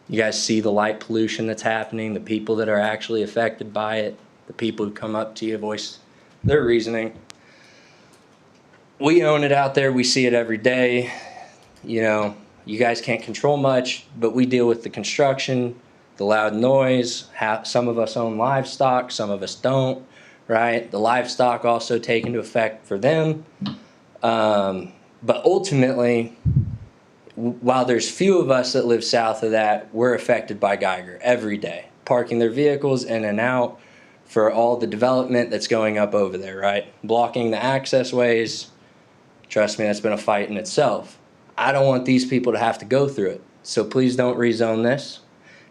You guys see the light pollution that's happening, the people that are actually affected by it, the people who come up to you, voice their reasoning. We own it out there. We see it every day. You know, you guys can't control much, but we deal with the construction, the loud noise. Some of us own livestock, some of us don't, right? The livestock also take into effect for them. But ultimately, while there's few of us that live south of that, we're affected by Geiger every day, parking their vehicles in and out for all the development that's going up over there, right? Blocking the access ways. Trust me, that's been a fight in itself. I don't want these people to have to go through it. So please don't rezone this.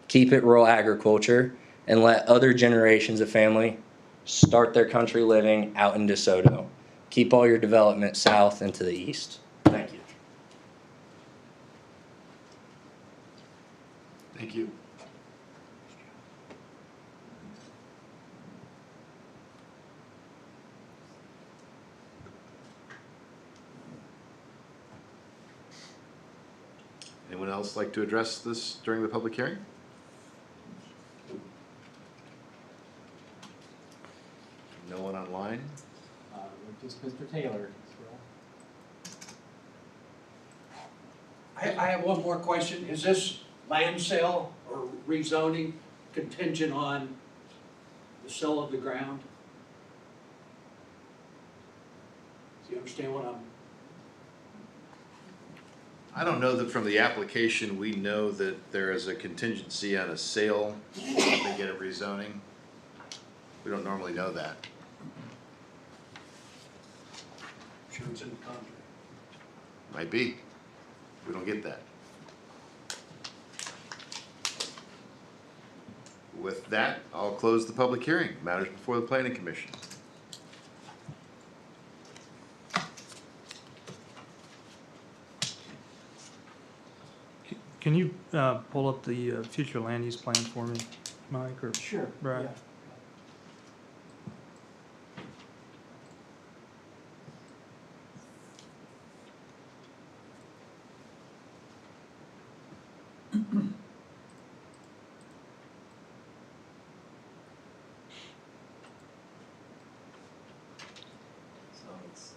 Keep it rural agriculture and let other generations of family start their country living out in DeSoto. Keep all your development south and to the east. Thank you. Thank you. Anyone else like to address this during the public hearing? No one online? Just Mr. Taylor. I have one more question. Is this land sale or rezoning contingent on the sale of the ground? Do you understand what I'm? I don't know that from the application, we know that there is a contingency on a sale, if they get a rezoning. We don't normally know that. Sure it's in the contract. Might be. We don't get that. With that, I'll close the public hearing. Matters before the Planning Commission. Can you pull up the future land use plan for me, Mike, or Sure. Brad? Yeah. So it's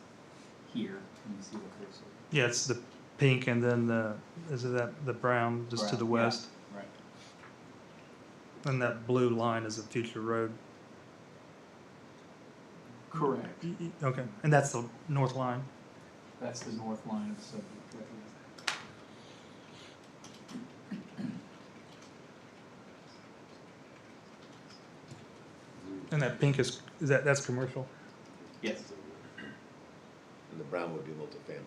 here. Can you see the cursor? Yeah, it's the pink and then is it the brown just to the Brown, yeah, west? right. And that blue line is a future road. Correct. Okay, and that's the north line? That's the north line of the subject. And that pink that's commercial? Yes. And the brown would be multifamily.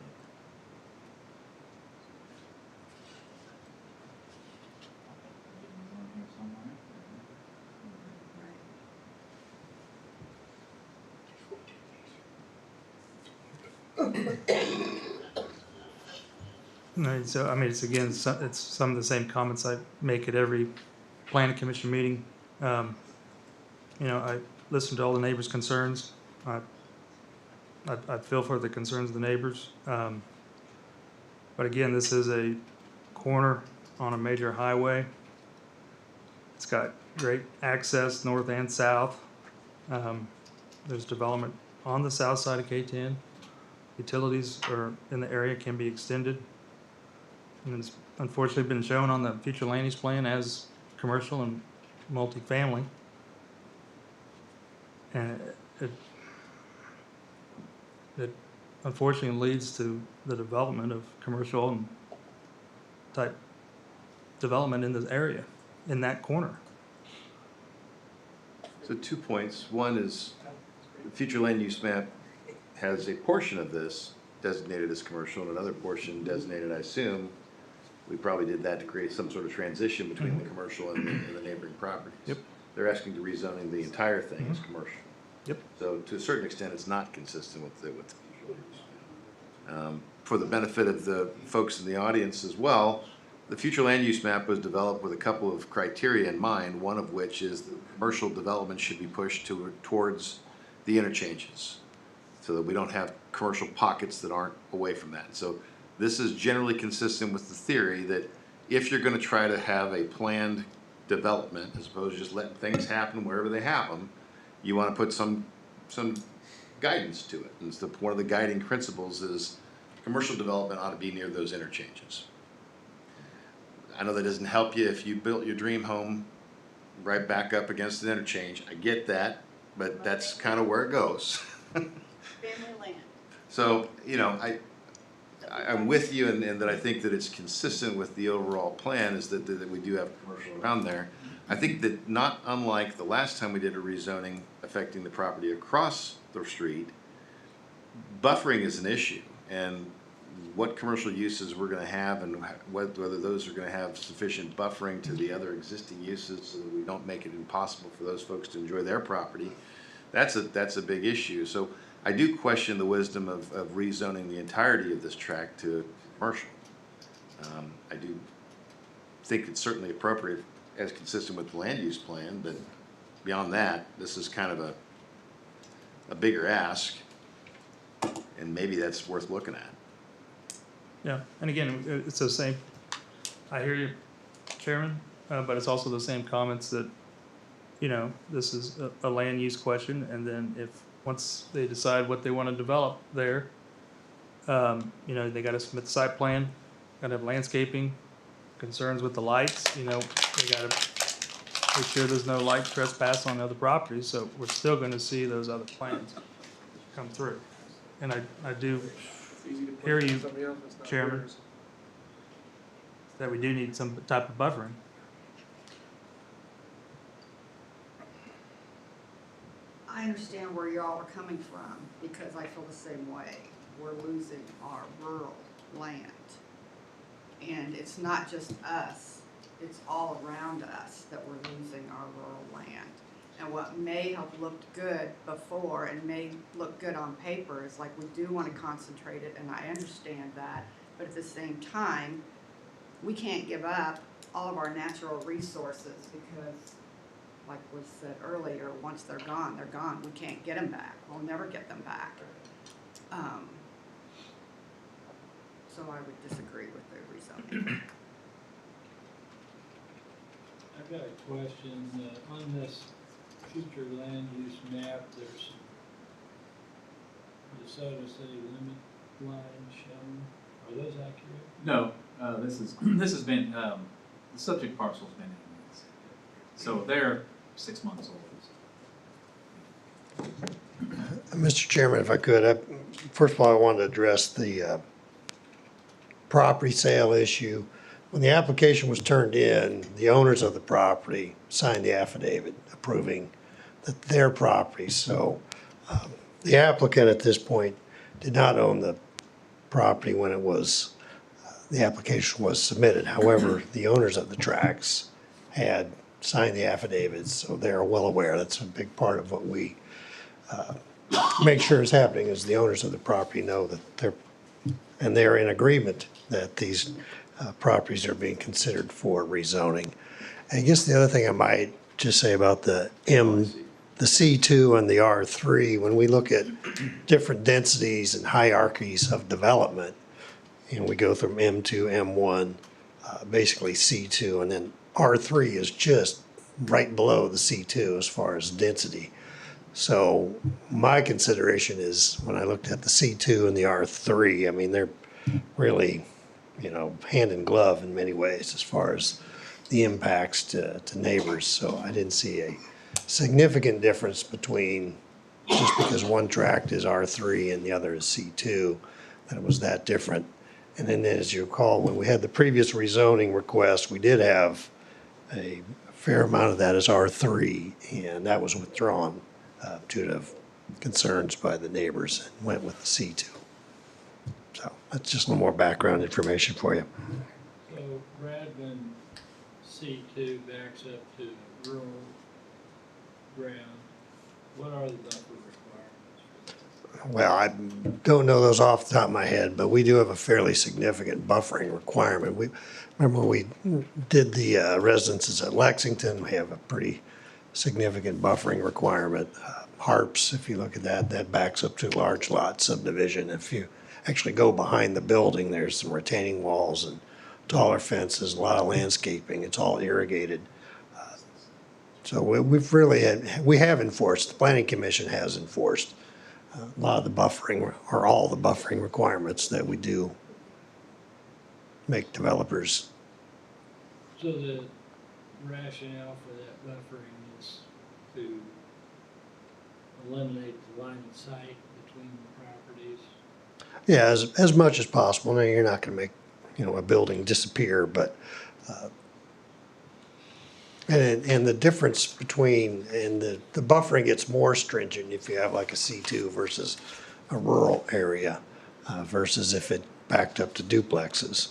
No, so, I mean, it's again, it's some of the same comments I make at every planning commission meeting. You know, I listen to all the neighbors' concerns. I feel for the concerns of the neighbors. But again, this is a corner on a major highway. It's got great access north and south. There's development on the south side of K10. Utilities are in the area, can be extended. And it's unfortunately been shown on the future land use plan as commercial and multifamily. And it unfortunately leads to the development of commercial and type development in this area, in that corner. So 2 points. One is the future land use map has a portion of this designated as commercial and another portion designated, I assume. We probably did that to create some sort of transition between the commercial and the neighboring properties. Yep. They're asking to rezoning the entire thing as commercial. Yep. So to a certain extent, it's not consistent with the future land use map. For the benefit of the folks in the audience as well, the future land use map was developed with a couple of criteria in mind, one of which is that commercial development should be pushed towards the interchanges, so that we don't have commercial pockets that aren't away from that. So this is generally consistent with the theory that if you're gonna try to have a planned development, as opposed to just letting things happen wherever they happen, you wanna put some guidance to it. And so one of the guiding principles is commercial development ought to be near those interchanges. I know that doesn't help you if you built your dream home right back up against an interchange. I get that, but that's kind of where it goes. Family land. So, you know, I'm with you in that I think that it's consistent with the overall plan is that we do have commercial around there. I think that not unlike the last time we did a rezoning affecting the property across the street, buffering is an issue, and what commercial uses we're gonna have and whether those are gonna have sufficient buffering to the other existing uses so that we don't make it impossible for those folks to enjoy their property, that's a big issue. So I do question the wisdom of rezoning the entirety of this tract to commercial. I do think it's certainly appropriate as consistent with the land use plan, but beyond that, this is kind of a bigger ask, and maybe that's worth looking at. Yeah, and again, it's the same, I hear you, Chairman, but it's also the same comments that, you know, this is a land use question, and then once they decide what they want to develop there, you know, they got to submit the site plan, Gotta have landscaping, concerns with the lights, you know, we gotta make sure there's no light trespass on other properties, so we're still gonna see those other plans come through. And I do hear you, Chairman, that we do need some type of buffering. I understand where y'all are coming from, because I feel the same way. We're losing our rural land. And it's not just us, it's all around us that we're losing our rural land. And what may have looked good before and may look good on paper is like, we do want to concentrate it, and I understand that. But at the same time, we can't give up all of our natural resources, because like was said earlier, once they're gone, they're gone. We can't get them back. We'll never get them back. So I would disagree with the rezoning. I've got a question, on this future land use map, there's some DeSoto City limit lines shown. Are those accurate? No, this has been, the subject parcel's been in this. So they're 6 months old. Mr. Chairman, if I could, first of all, I wanted to address the property sale issue. When the application was turned in, the owners of the property signed the affidavit approving that their property. So the applicant at this point did not own the property when it was, the application was submitted. However, the owners of the tracts had signed the affidavits, so they're well aware. That's a big part of what we make sure is happening, is the owners of the property know that they're in agreement that these properties are being considered for rezoning. And I guess the other thing I might just say about the C2 and the R3, when we look at different densities and hierarchies of development, and we go from M2, M1, basically C2, and then R3 is just right below the C2 as far as density. So my consideration is, when I looked at the C2 and the R3, I mean, they're really, you know, hand in glove in many ways as far as the impacts to neighbors. So I didn't see a significant difference between, just because one tract is R3 and the other is C2, that it was that different. And then, as you recall, when we had the previous rezoning request, we did have a fair amount of that as R3, and that was withdrawn due to concerns by the neighbors, and went with the C2. So that's just a little more background information for you. So Radman C2 backs up to rural ground. What are the buffer requirements? Well, I don't know those off the top of my head, but we do have a fairly significant buffering requirement. We remember when we did the residences at Lexington, we have a pretty significant buffering requirement. Harps, if you look at that, that backs up to large lot subdivision. If you actually go behind the building, there's some retaining walls and taller fences, a lot of landscaping. It's all irrigated. So we have enforced, the Planning Commission has enforced a lot of the buffering, or all the buffering requirements that we do make developers. So the rationale for that buffering is to eliminate the line of sight between the properties? Yeah, as much as possible. Now, you're not going to make, you know, a building disappear, but and the difference between, and the buffering gets more stringent if you have like a C2 versus a rural area versus if it backed up to duplexes.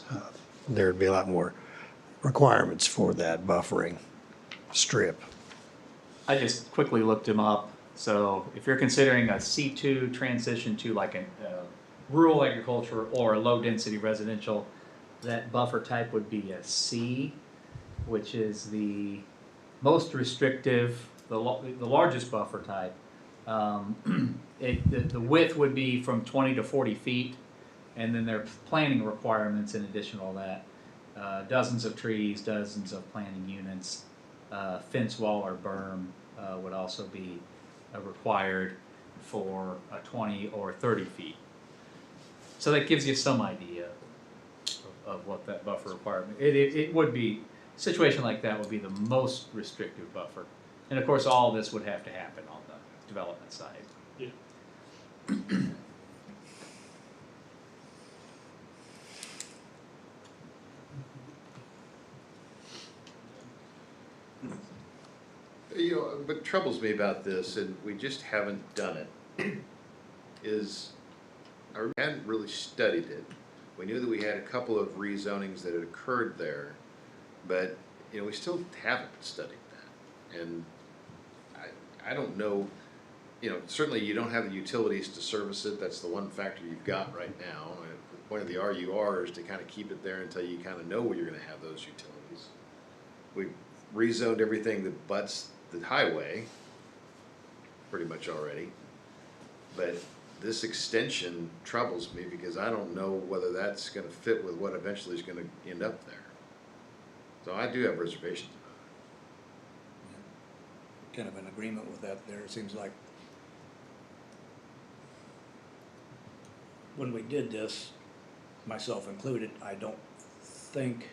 There'd be a lot more requirements for that buffering strip. I just quickly looked them up. So if you're considering a C2 transition to like a rural agriculture or a low density residential, that buffer type would be a C, which is the most restrictive, the largest buffer type. The width would be from 20 to 40 feet, and then there are planting requirements in addition to all that. Dozens of trees, dozens of planting units, fence wall or berm would also be required for 20 or 30 feet. So that gives you some idea of of what that buffer requirement, it would be, a situation like that would be the most restrictive buffer. And of course, all this would have to happen on the development side. Yeah. You know, what troubles me about this, and we just haven't done it, is I hadn't really studied it. We knew that we had a couple of rezonings that had occurred there, but, you know, we still haven't studied that. And I don't know, you know, certainly you don't have the utilities to service it, that's the one factor you've got right now. And the point of the RUR is to kind of keep it there until you kind of know where you're gonna have those utilities. We've rezoned everything that butts the highway, pretty much already. But this extension troubles me because I don't know whether that's gonna fit with what eventually is gonna end up there. So I do have reservations about Kind of in agreement with that there. It seems like when we did this, myself included, I don't think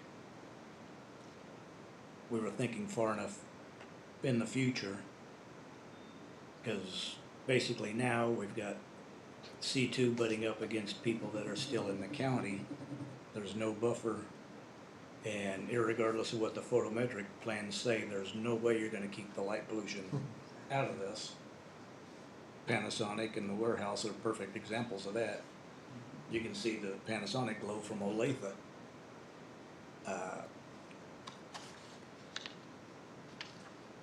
we were thinking far enough in the future. Because basically now we've got C2 butting up against people that are still in the county. There's no buffer. And irregardless of what the photometric plans say, there's no way you're gonna keep the light pollution out of this. Panasonic and the warehouse are perfect examples of that. You can see the Panasonic glow from Olathe.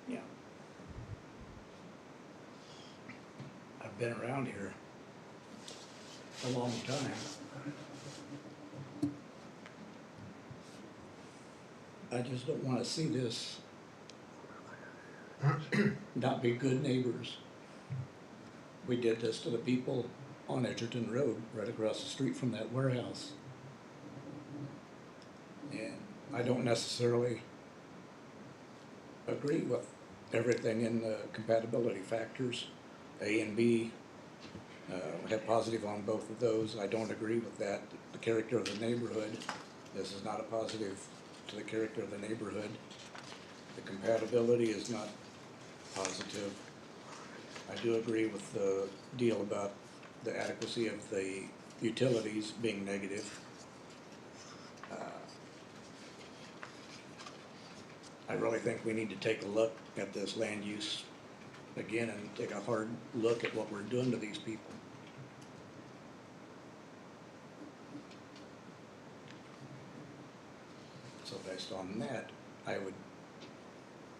Yeah. I've been around here a long time. I just don't wanna see this not be good neighbors. We did this to the people on Edgerton Road, right across the street from that warehouse. And I don't necessarily agree with everything in the compatibility factors. A and B, have positive on both of those. I don't agree with that. The character of the neighborhood, this is not a positive to the character of the neighborhood. The compatibility is not positive. I do agree with the deal about the adequacy of the utilities being negative. I really think we need to take a look at this land use again and take a hard look at what we're doing to these people. So based on that, I would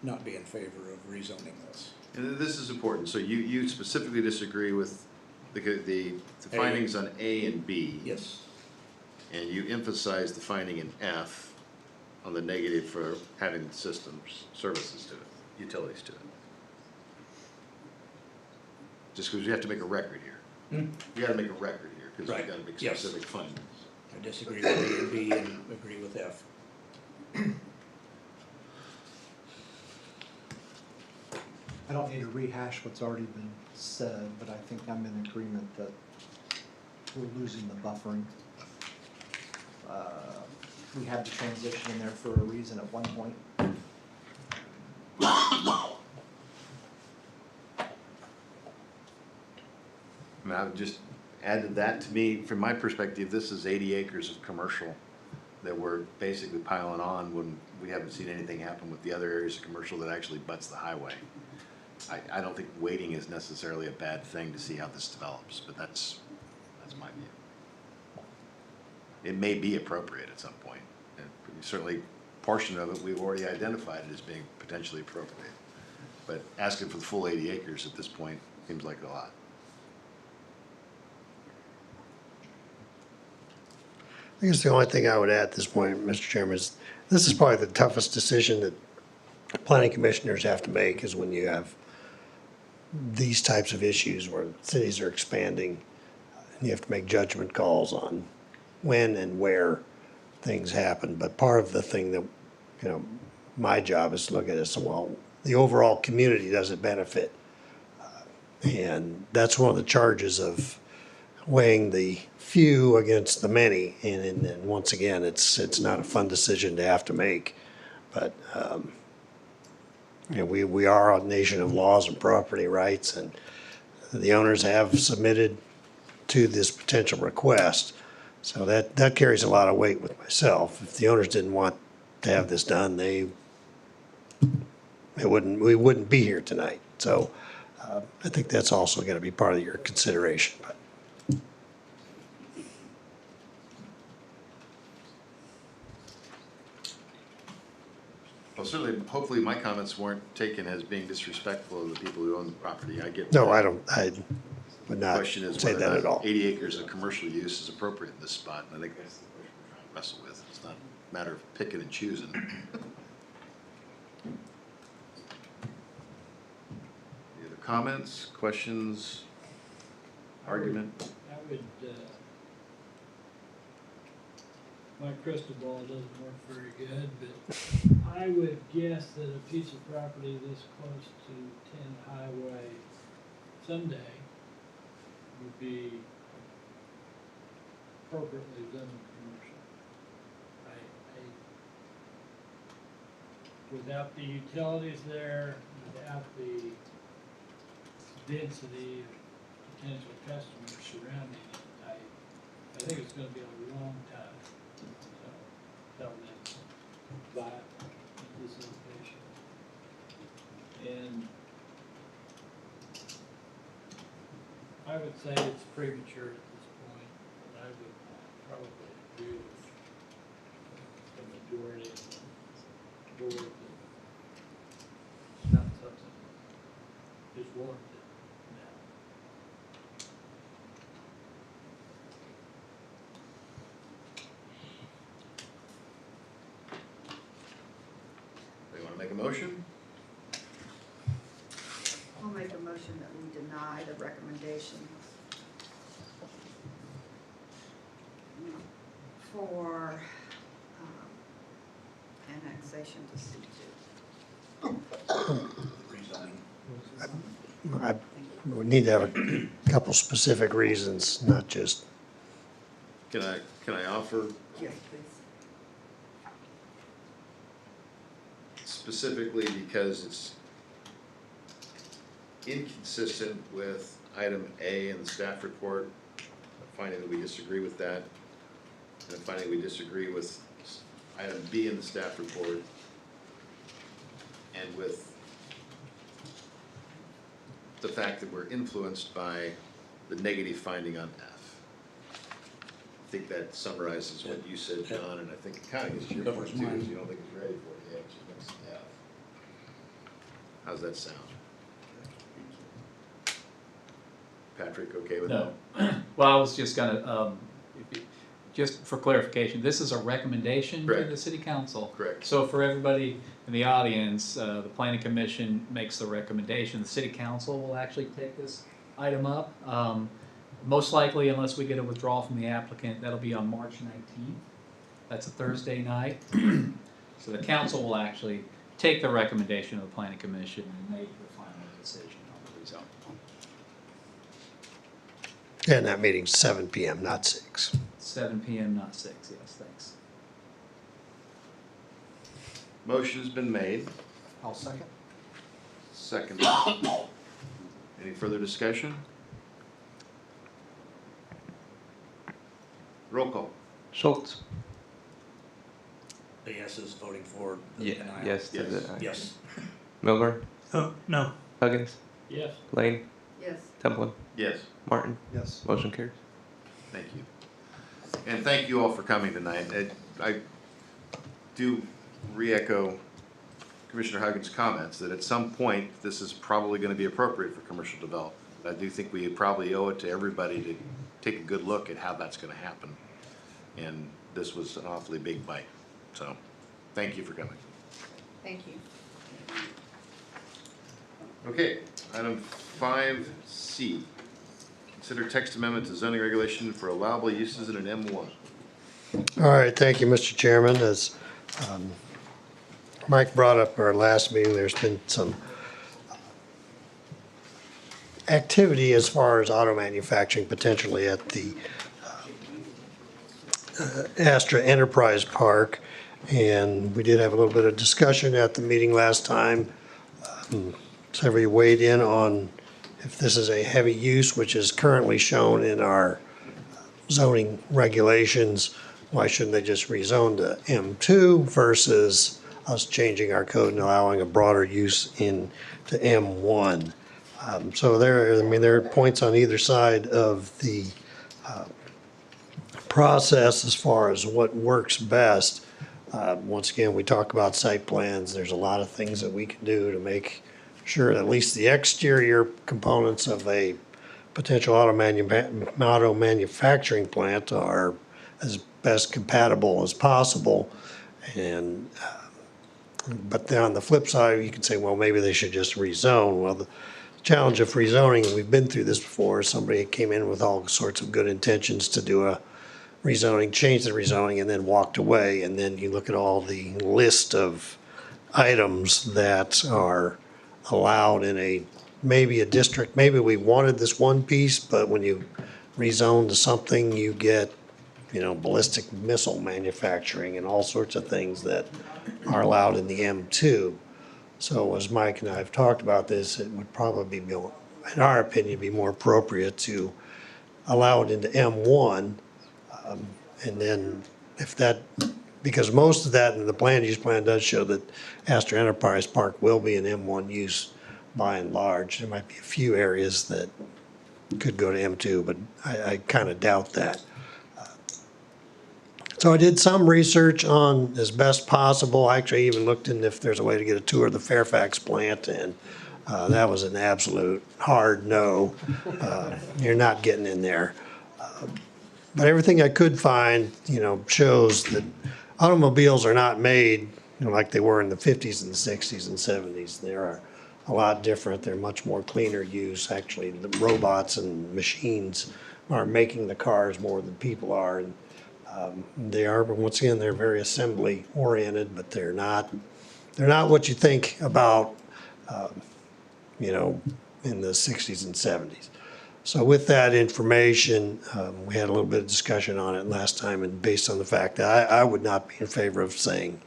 not be in favor of rezoning this. And this is important, so you specifically disagree with the findings on A and B. Yes. And you emphasize the finding in F on the negative for having systems, services to it, utilities to it. Just because you have to make a record here. You gotta make a record here, because you gotta make specific findings. I disagree with A and B and agree with F. I don't need to rehash what's already been said, but I think I'm in agreement that we're losing the buffering. We had the transition in there for a reason at one point. And I would just add to that, to me, from my perspective, this is 80 acres of commercial that we're basically piling on when we haven't seen anything happen with the other areas of commercial that actually butts the highway. I don't think waiting is necessarily a bad thing to see how this develops, but that's my view. It may be appropriate at some point, and certainly portion of it we've already identified as being potentially appropriate. But asking for the full 80 acres at this point seems like a lot. I guess the only thing I would add at this point, Mr. Chairman, is this is probably the toughest decision that planning commissioners have to make, is when you have these types of issues where cities are expanding and you have to make judgment calls on when and where things happen. But part of the thing that, you know, my job is to look at is, well, the overall community doesn't benefit. And that's one of the charges of weighing the few against the many. And once again, it's not a fun decision to have to make. But, we are a nation of laws and property rights, and the owners have submitted to this potential request. So that carries a lot of weight with myself. If the owners didn't want to have this done, we wouldn't be here tonight. So I think that's also going to be part of your consideration. But Well, certainly, hopefully my comments weren't taken as being disrespectful of the people who own the property. I get. no, I would The not question is say whether that or at not all. 80 acres of commercial use is appropriate in this spot, and I think that's the question we're trying to wrestle with. It's not a matter of picking and choosing. Any other comments, questions, argument? I would, my crystal ball doesn't work very good, but I would guess that a piece of property this close to 10 Highway someday would be appropriately zoned commercial. Without the utilities there, without the density of potential customers surrounding it, I think it's gonna be a long time. So, tell them to buy it at this location. And I would say it's premature at this point, but I would probably agree with the majority of the board that it's not something that's warranted now. You want to make a motion? I'll make a motion that we deny the recommendation for annexation to C2. We need to have a couple specific reasons, not just, Can I offer Yes, please. specifically because it's inconsistent with item A in the staff report, finding that we disagree with that, and finding we disagree with item B in the staff report, and with the fact that we're influenced by the negative finding on F. I think that summarizes what you said, John, and I think it kind of gets to your point too, is you don't think it's ready for it yet, so that's F. How's that sound? Patrick, okay with that? No. Well, I was just gonna, just for clarification, this is a recommendation to Correct. the city council. Correct. So for everybody in the audience, the planning commission makes the recommendation. The city council will actually take this item up. Most likely, unless we get a withdrawal from the applicant, that'll be on March 19th. That's a Thursday night. So the council will actually take the recommendation of the planning commission and make the final decision on the rezone. and that meeting's 7 PM, not 6. 7 p.m., not 6, yes, thanks. Motion's been made. I'll second. Second. Any further discussion? Roll call. Schultz. The yes is voting for the Yeah. denial. Yes. To Yes. the, Yes. Oh, Milburn. no. Huggins. Yes. Lane. Yes. Templin. Yes. Martin. Yes. Motion carries. Thank you. And thank you all for coming tonight. I do re-echo Commissioner Huggins' comments that at some point, this is probably gonna be appropriate for commercial development. I do think we probably owe it to everybody to take a good look at how that's gonna happen. And this was an awfully big bite, so thank you for coming. Thank you. Okay, item 5C. Consider text amendment to zoning regulation for allowable uses in an M1. All right, thank you, Mr. Chairman. As Mike brought up our last meeting, there's been some activity as far as auto manufacturing potentially at the Astra Enterprise Park. And we did have a little bit of discussion at the meeting last time. Several of you weighed in on if this is a heavy use, which is currently shown in our zoning regulations. Why shouldn't they just rezone to M2 versus us changing our code and allowing a broader use in to M1? So there are points on either side of the process as far as what works best. Once again, we talk about site plans. There's a lot of things that we can do to make sure that at least the exterior components of a potential auto manufacturing plant are as best compatible as possible. And but then on the flip side, you can say, well, maybe they should just rezone. Well, the challenge of rezoning, and we've been through this before, somebody came in with all sorts of good intentions to do a rezoning, changed the rezoning, and then walked away. And then you look at all the list of items that are allowed in maybe a district. Maybe we wanted this one piece, but when you rezone to something, you get, ballistic missile manufacturing and all sorts of things that are allowed in the M2. So as Mike and I have talked about this, it would probably be, in our opinion, be more appropriate to allow it into M1. And then because most of that in the land use plan does show that Astor Enterprise Park will be an M1 use by and large. There might be a few areas that could go to M2, but I kind of doubt that. So I did some research on as best possible. I actually even looked in if there's a way to get a tour of the Fairfax plant, and that was an absolute hard no. You're not getting in there. But everything I could find, shows that automobiles are not made like they were in the 50s and the 60s and 70s. They are a lot different. They're much more cleaner use. Actually, the robots and machines are making the cars more than people are. And they are, but once again, they're very assembly oriented, but they're not what you think about, in the 60s and 70s. So with that information, we had a little bit of discussion on it last time, and based on the fact that I would not be in favor of saying,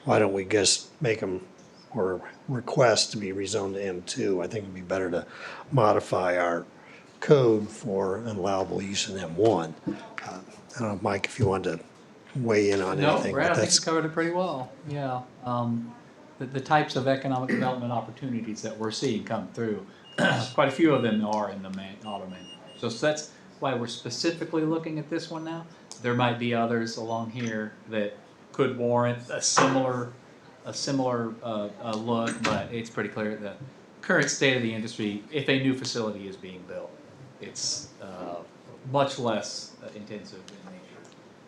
why don't we just make them or request to be rezoned to M2, I think it'd be better to modify our code for an allowable use in M1. I don't know, Mike, if you wanted to weigh in on anything. No, Brad, I think you covered it pretty well, yeah. The types of economic development opportunities that we're seeing come through, quite a few of them are in the auto manufacturing. So that's why we're specifically looking at this one now. There might be others along here that could warrant a similar look, but it's pretty clear the current state of the industry, if a new facility is being built, it's much less intensive in nature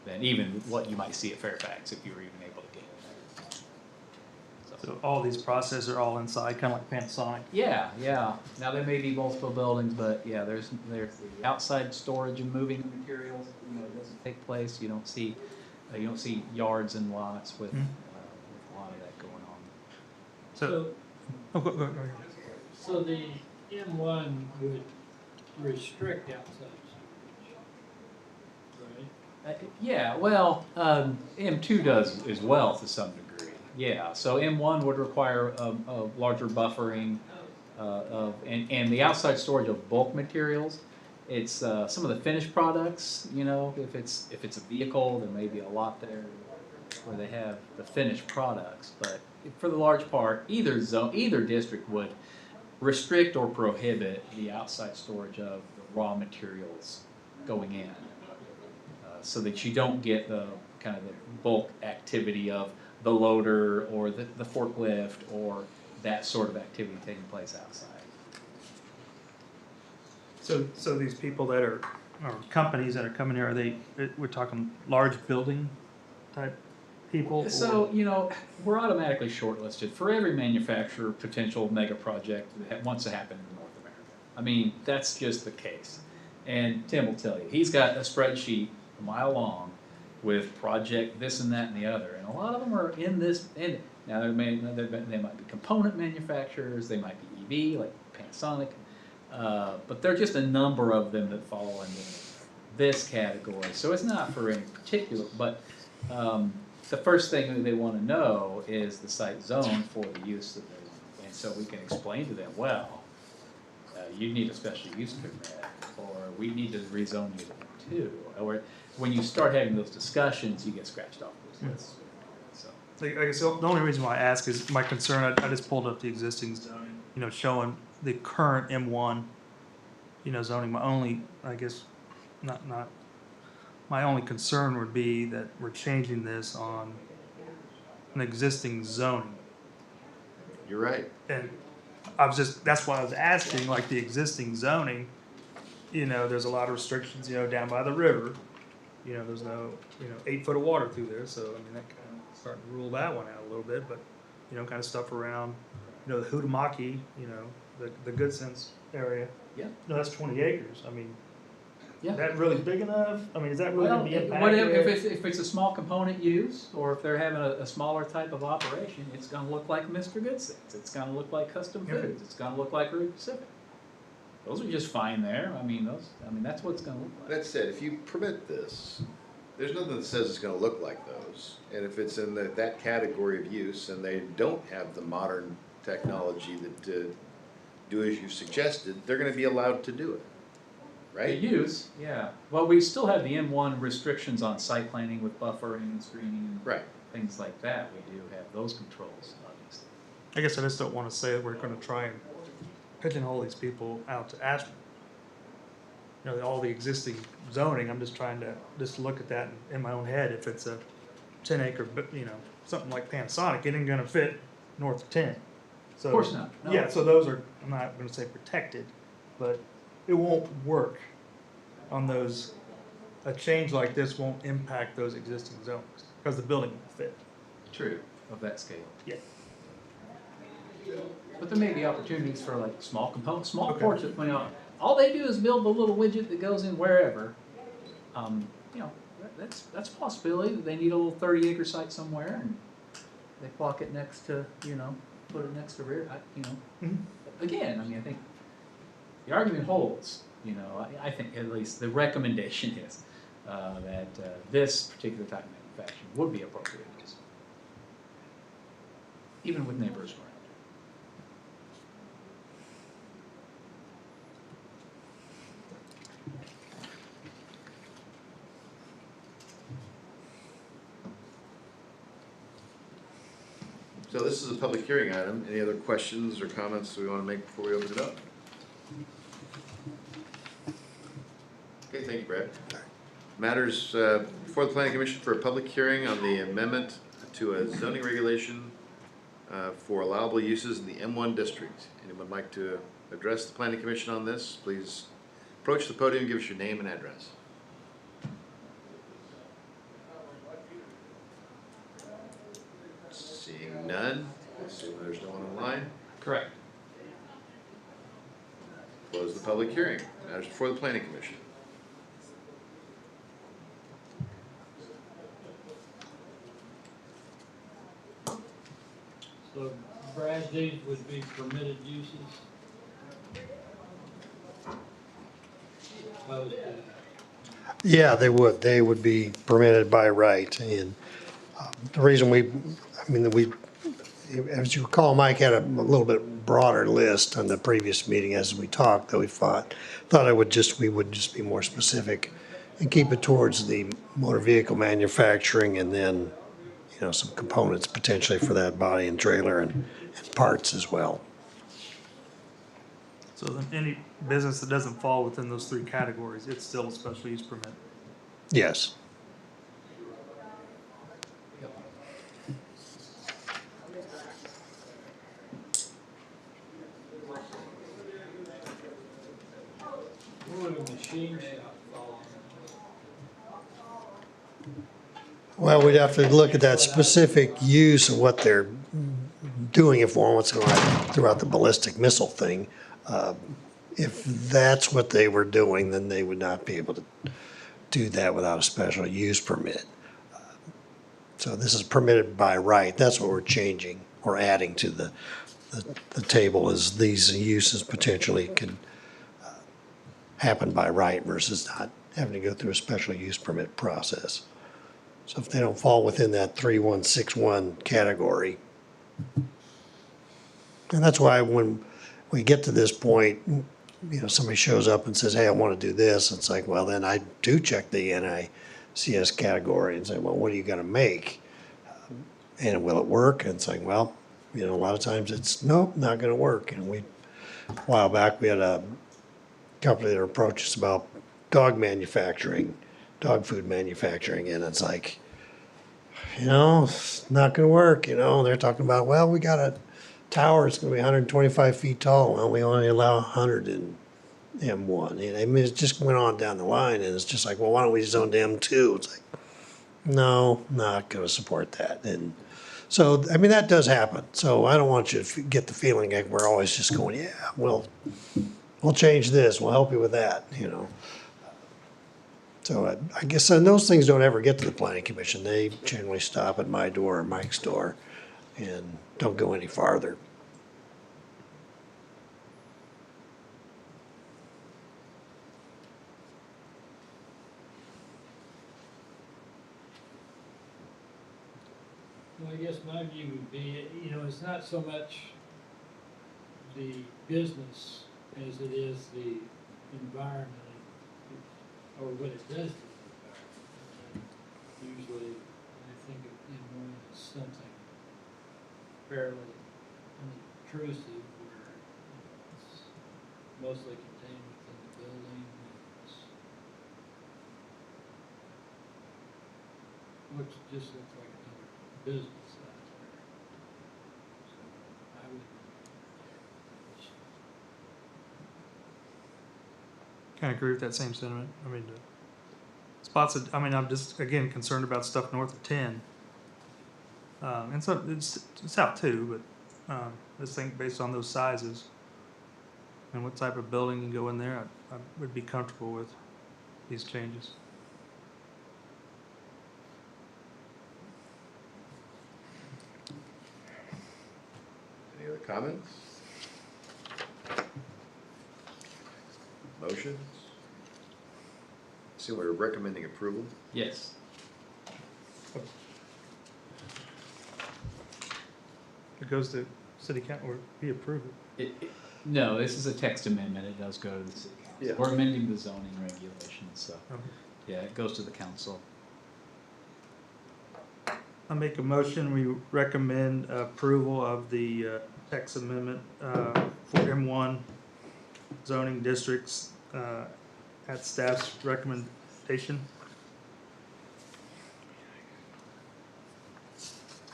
than even what you might see at Fairfax if you were even able to get in there. So all these processes are all inside, kind of like Panasonic. Yeah. Now there may be multiple buildings, but yeah, there's the outside storage and moving of materials. It doesn't take place. You don't see yards and lots with a lot of that going on. So, go ahead. So the M1 would restrict outside storage, right? Yeah, well, M2 does as well to some degree. Yeah, so M1 would require a larger buffering and the outside storage of bulk materials. It's some of the finished products. If it's a vehicle, there may be a lot there where they have the finished products. But for the large part, either district would restrict or prohibit the outside storage of the raw materials going in, so that you don't get the kind of the bulk activity of the loader or the forklift or that sort of activity taking place outside. So these people that are, or companies that are coming here, we're talking large building type people? So, we're automatically shortlisted for every manufacturer potential mega project that wants to happen in North America. I mean, that's just the case. And Tim will tell you, he's got a spreadsheet a mile long with project this and that and the other. And a lot of them are in this. Now, they might be component manufacturers, they might be EV, like Panasonic. But there are just a number of them that fall into this category. So it's not for any particular, but the first thing that they want to know is the site zone for the use that they want. And so we can explain to them, well, you need a special use permit, or we need to rezone you too. Or when you start having those discussions, you get scratched off those lists. So. I guess the only reason why I ask is my concern, I just pulled up the existing zoning, showing the current M1, zoning. My only, I guess, my only concern would be that we're changing this on an existing zoning. You're right. And that's why I was asking, like the existing zoning, there's a lot of restrictions, down by the river. There's no, 8 foot of water through there, so I mean, that kind of starting to rule that one out a little bit, but, kind of stuff around, the Hutamaki, the Good Sense area. Yeah. No, that's 20 acres. I mean, yeah. Is that really big enough? I mean, is that really Well, going to be impacted? if it's a small component use, or if they're having a smaller type of operation, it's going to look like Mr. Goodsense. It's going to look like Custom Foods. It's going to look like Route Pacific. Those are just fine there. I mean, that's what it's going to look like. That said, if you permit this, there's nothing that says it's gonna look like those. And if it's in that category of use and they don't have the modern technology that do as you suggested, they're gonna be allowed to do it, right? The use, yeah. Well, we still have the M1 restrictions on site planning with buffering and screening and things like that. We do have those controls, obviously. I guess I just don't want to say that we're going to try and pigeonhole these people out to Ashland. All the existing zoning, I'm just trying to look at that in my own head. If it's a 10 acre, something like Panasonic, it ain't going to fit north of 10. So, of course not. No. Yeah, so those are, I'm not going to say protected, but it won't work on those. A change like this won't impact those existing zones because the building won't fit. True, of that scale. Yeah. But there may be opportunities for like small components, small portions. All they do is build the little widget that goes in wherever. That's a possibility. They need a little 30-acre site somewhere, and they plonk it next to, put it next to rear. Again, I think the argument holds. I think at least the recommendation is that this particular type of manufacturing would be appropriate, even with neighbors around. So this is a public hearing item. Any other questions or comments we want to make before we open it up? Okay, thank you, Brad. Matters before the Planning Commission for a public hearing on the amendment to a zoning regulation for allowable uses in the M1 district. Anyone like to address the Planning Commission on this? Please approach the podium, give us your name and address. Seeing none, I assume there's no one online. Correct. Close the public hearing. Matters before the Planning Commission. So, Brad, these would be permitted uses? Opposed to Yeah, they would. They would be permitted by right. And the reason as you recall, Mike had a little bit broader list on the previous meeting as we talked, that we thought we would just be more specific and keep it towards the motor vehicle manufacturing, and then, some components potentially for that body and trailer and parts as well. So then any business that doesn't fall within those 3 categories, it's still a special use permit. Yes. Where would a machine shop fall Well, we'd have to look at that specific use of what they're doing if one wants to go throughout the ballistic missile thing. If that's what they were doing, then they would not be able to do that without a special use permit. So this is permitted by right. That's what we're changing or adding to the table, is these uses potentially could happen by right versus not having to go through a special use permit process. So if they don't fall within that 3161 category, and that's why when we get to this point, you know, somebody shows up and says, hey, I want to do this. It's like, well, then I do check the NICS category and say, well, what are you going to make? And will it work? And it's like, well, you know, a lot of times it's, nope, not going to work. And a while back, we had a company that approached us about dog manufacturing, dog food manufacturing. And it's like, you know, it's not going to work. You know, they're talking about, well, we got a tower, it's going to be 125 feet tall. Well, we only allow 100 in M1. And I mean, it just went on down the line, and it's just like, well, why don't we zone to M2? It's like, no, not going to support that. And so, I mean, that does happen. So I don't want you to get the feeling like we're always just going, yeah, well, we'll change this, we'll help you with that, you know. So I guess, and those things don't ever get to the planning commission. They generally stop at my door or Mike's door and don't go any farther. Well, I guess my view would be, you know, it's not so much the business as it is the environment or what it does to the environment. Usually, I think of M1 as something fairly unintrusive where it's mostly contained within the building. Looks just looks like another business out there. So I would. Kind of agree with that same sentiment. I mean, spots that, I mean, I'm just, again, concerned about stuff north of 10. And so it's south too, but I just think based on those sizes and what type of building you go in there, I would be comfortable with these changes. Any other comments? Motions? So we're recommending approval? Yes. It goes to city council or we approve it. No, this is a text amendment. It does go to the city council. Yeah. We're amending the zoning regulations, so, Okay. yeah, it goes to the council. I make a motion, we recommend approval of the text amendment for M1 zoning districts at staff's recommendation.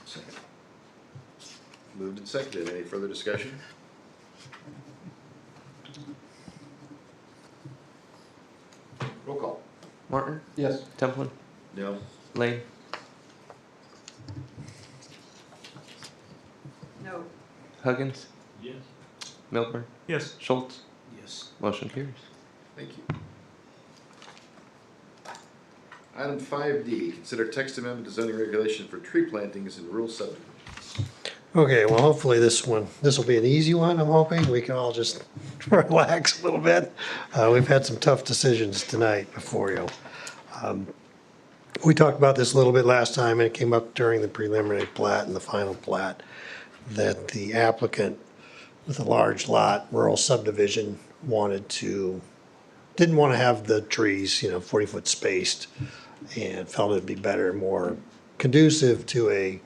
Second. Moved and seconded. Any further discussion? Roll call. Martin? Yes. Templin? No. Lane? No. Huggins? Yes. Milburn? Yes. Schultz? Yes. Motion carries. Thank you. Item 5D, consider text amendment to zoning regulation for tree plantings in rural subdivisions. Okay, well, hopefully this will be an easy one, I'm hoping. We can all just relax a little bit. We've had some tough decisions tonight before you. We talked about this a little bit last time, and it came up during the preliminary plat and the final plat, that the applicant with a large lot, rural subdivision, didn't want to have the trees, 40-foot spaced, and felt it'd be better, more conducive to a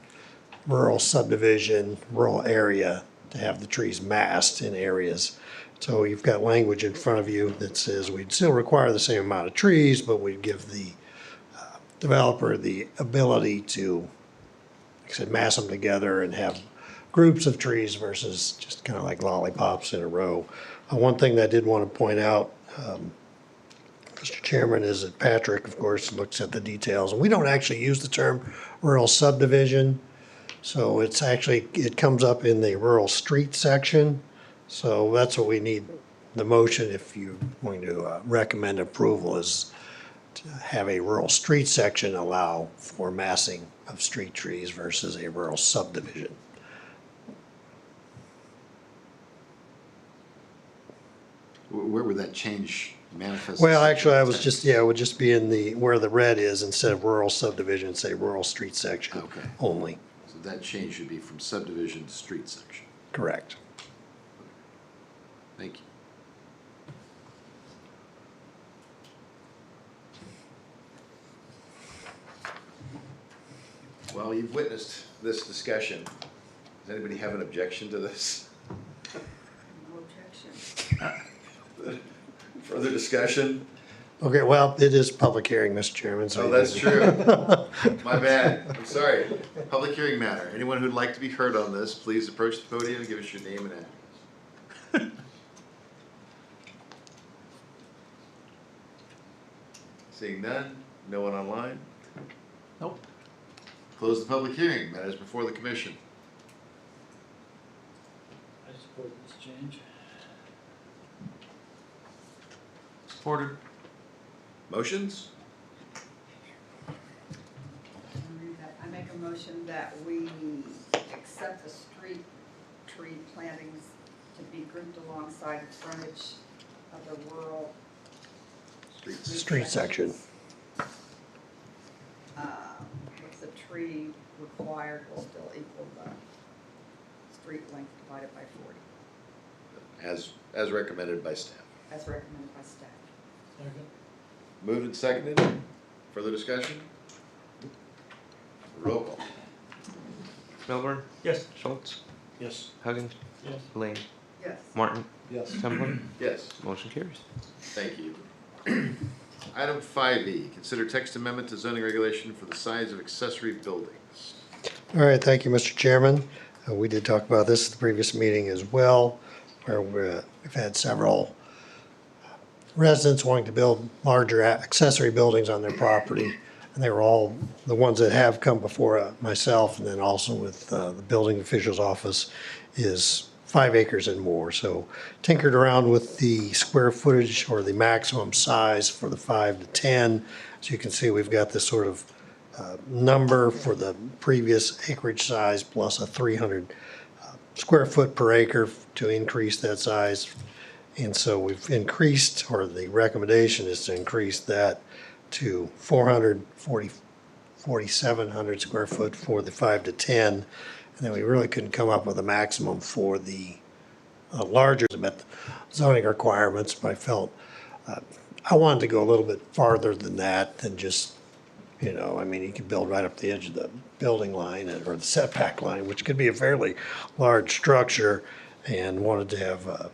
rural subdivision, rural area, to have the trees massed in areas. So you've got language in front of you that says we'd still require the same amount of trees, but we'd give the developer the ability to, like I said, mass them together and have groups of trees versus just kind of like lollipops in a row. One thing that I did want to point out, Mr. Chairman, is that Patrick, of course, looks at the details. And we don't actually use the term rural subdivision. So it comes up in the rural street section. So that's what we need. The motion, if you're going to recommend approval, is to have a rural street section allow for massing of street trees versus a rural subdivision. Where would that change manifest. Well, actually, I was just, yeah, it would just be in the, where the red is, instead of rural subdivision, say rural street section Okay. only. So that change should be from subdivision to street section. Correct. Thank you. Well, you've witnessed this discussion. Does anybody have an objection to this? No objection. Further discussion? Okay, well, it is public hearing, Mr. Chairman, so. Oh, that's true. My bad. I'm sorry. Public hearing matter. Anyone who'd like to be heard on this, please approach the podium and give us your name and address. Seeing none, no one online? Nope. Close the public hearing. Matters before the commission. I support this change. Supported. Motions? I make a motion that we accept the street tree plantings to be grouped alongside the frontage of the rural. Street section. What's the tree required will still equal the street length divided by 40, As recommended by staff. as recommended by staff. Second. Moved and seconded. Further discussion? Roll call. Milburn, Yes. Schultz, Yes. Huggins, Yes. Lane, Yes. Martin, Yes. Templer. Yes. Motion carries. Thank you. Item 5E, consider text amendment to zoning regulation for the size of accessory buildings. All right, thank you, Mr. Chairman. We did talk about this at the previous meeting as well, where we've had several residents wanting to build larger accessory buildings on their property. And they were all, the ones that have come before myself and then also with the building official's office is 5 acres and more. So tinkered around with the square footage or the maximum size for the 5 to 10. As you can see, we've got this sort of number for the previous acreage size plus a 300 square foot per acre to increase that size. And so we've increased, or the recommendation is to increase that to 4,700 square foot for the 5 to 10. And then we really couldn't come up with a maximum for the larger, met the zoning requirements, but I felt I wanted to go a little bit farther than that, than just, you know, I mean, you could build right up the edge of the building line or the setback line, which could be a fairly large structure, and wanted to have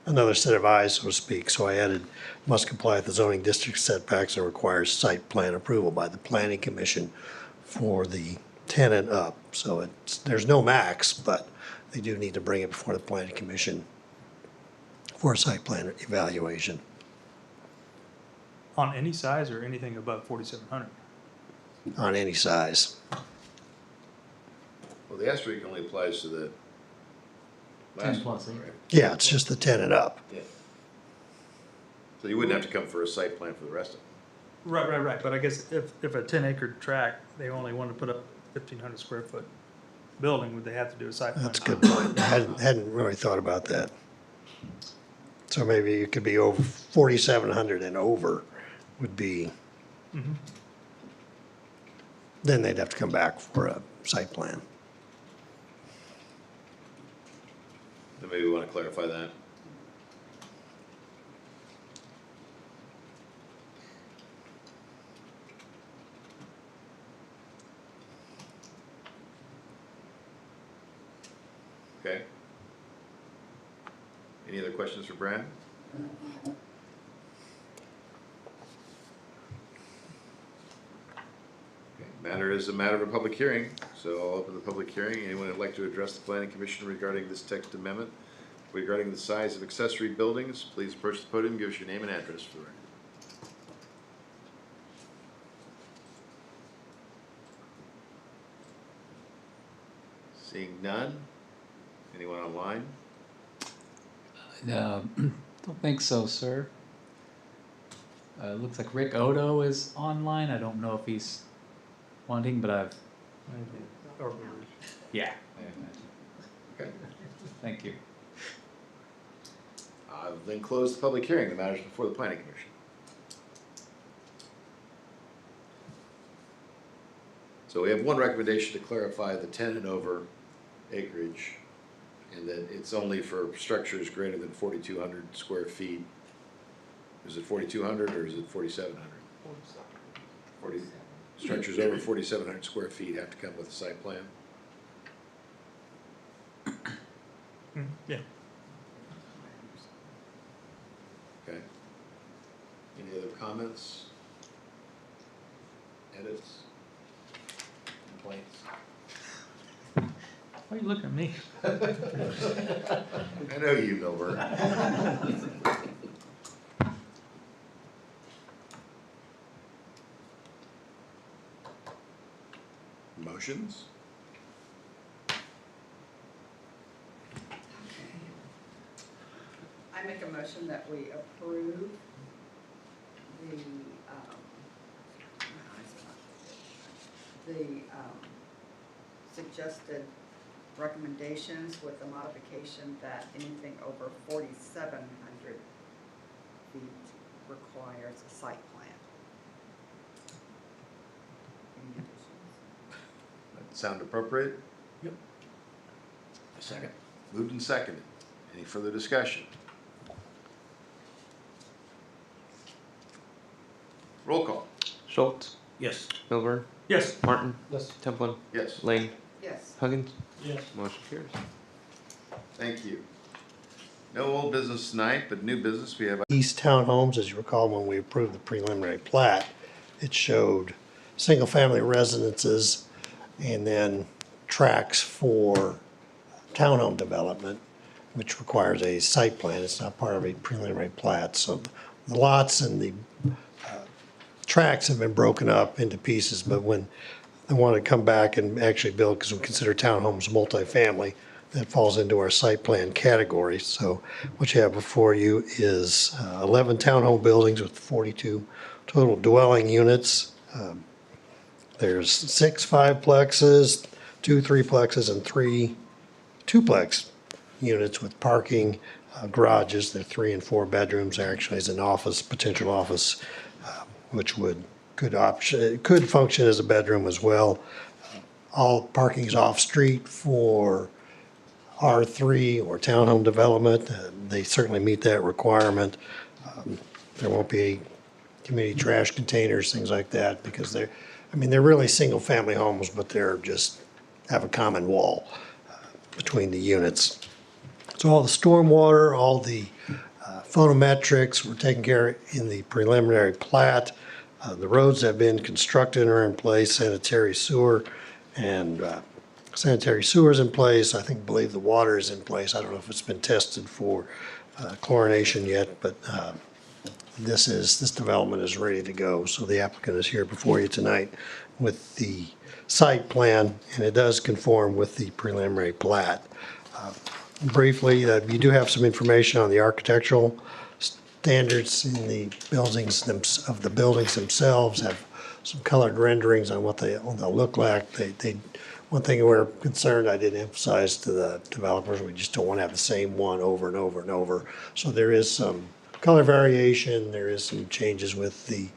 another set of eyes, so to speak. So I added, must comply with the zoning district setbacks and requires site plan approval by the planning commission for the 10 and up. So there's no max, but they do need to bring it before the planning commission for a site plan evaluation. On any size or anything above 4,700? On any size. Well, the asterisk only applies to the 10 last one, plus, right? Yeah, it's just the 10 and up. Yeah. So you wouldn't have to come for a site plan for the rest of them. Right. But I guess if a 10-acre tract, they only want to put up 1,500 square foot building, would they have to do a site plan? That's a good point. I hadn't really thought about that. So maybe it could be over 4,700 and over would be, Mhm. then they'd have to come back for a site plan. Then maybe we want to clarify that. Okay. Any other questions for Brad? Okay, matter is a matter of a public hearing, so I'll open the public hearing. Anyone who'd like to address the planning commission regarding this text amendment, regarding the size of accessory buildings, please approach the podium, give us your name and address for the record. Seeing none? Anyone online? Don't think so, sir. Looks like Rick Odo is online. I don't know if he's wanting, but I've. Yeah. Okay. Thank you. I'll then close the public hearing, the matters before the planning commission. So we have one recommendation to clarify the 10 and over acreage, and that it's only for structures greater than 4,200 square feet. Is it 4,200 or is it 4,700? 40, structures over 4,700 square feet have to come with a site plan. Yeah. Okay. Any other comments? Edits? Complaints? Why are you looking at me? I know you, Milburn. Motions? I make a motion that we approve the suggested recommendations with the modification that anything over 4,700 feet requires a site plan. Any additions? That sound appropriate? Yep. A second. Moved and seconded. Any further discussion? Roll call. Schultz, Yes. Milburn, Yes. Martin, Yes. Templin, Yes. Lane, Yes. Huggins. Yes. Motion carries. Thank you. No old business tonight, but new business. We have East Townhomes, as you recall, when we approved the preliminary plat, it showed single-family residences and then tracks for townhome development, which requires a site plan. It's not part of a preliminary plat. So the lots and the tracks have been broken up into pieces, but when they want to come back and actually build, because we consider townhomes multifamily, that falls into our site plan category. So what you have before you is 11 townhome buildings with 42 total dwelling units. There's 6 5-plexes, 2 3-plexes, and 3 2-plex units with parking, garages. They're 3 and 4 bedrooms. There actually is an office, potential office, which could function as a bedroom as well. All parking is off-street for R3 or townhome development. They certainly meet that requirement. There won't be any community trash containers, things like that, because they're really single-family homes, but they're just have a common wall between the units. So all the stormwater, all the photometrics were taken care of in the preliminary plat. The roads have been constructed and are in place, sanitary sewer and sanitary sewer is in place. I believe the water is in place. I don't know if it's been tested for chlorination yet, but this development is ready to go. So the applicant is here before you tonight with the site plan, and it does conform with the preliminary plat. Briefly, you do have some information on the architectural standards in the buildings themselves, have some colored renderings on what they'll look like. One thing we're concerned, I did emphasize to the developers, we just don't want to have the same one over and over and over. So there is some color variation, there is some changes with the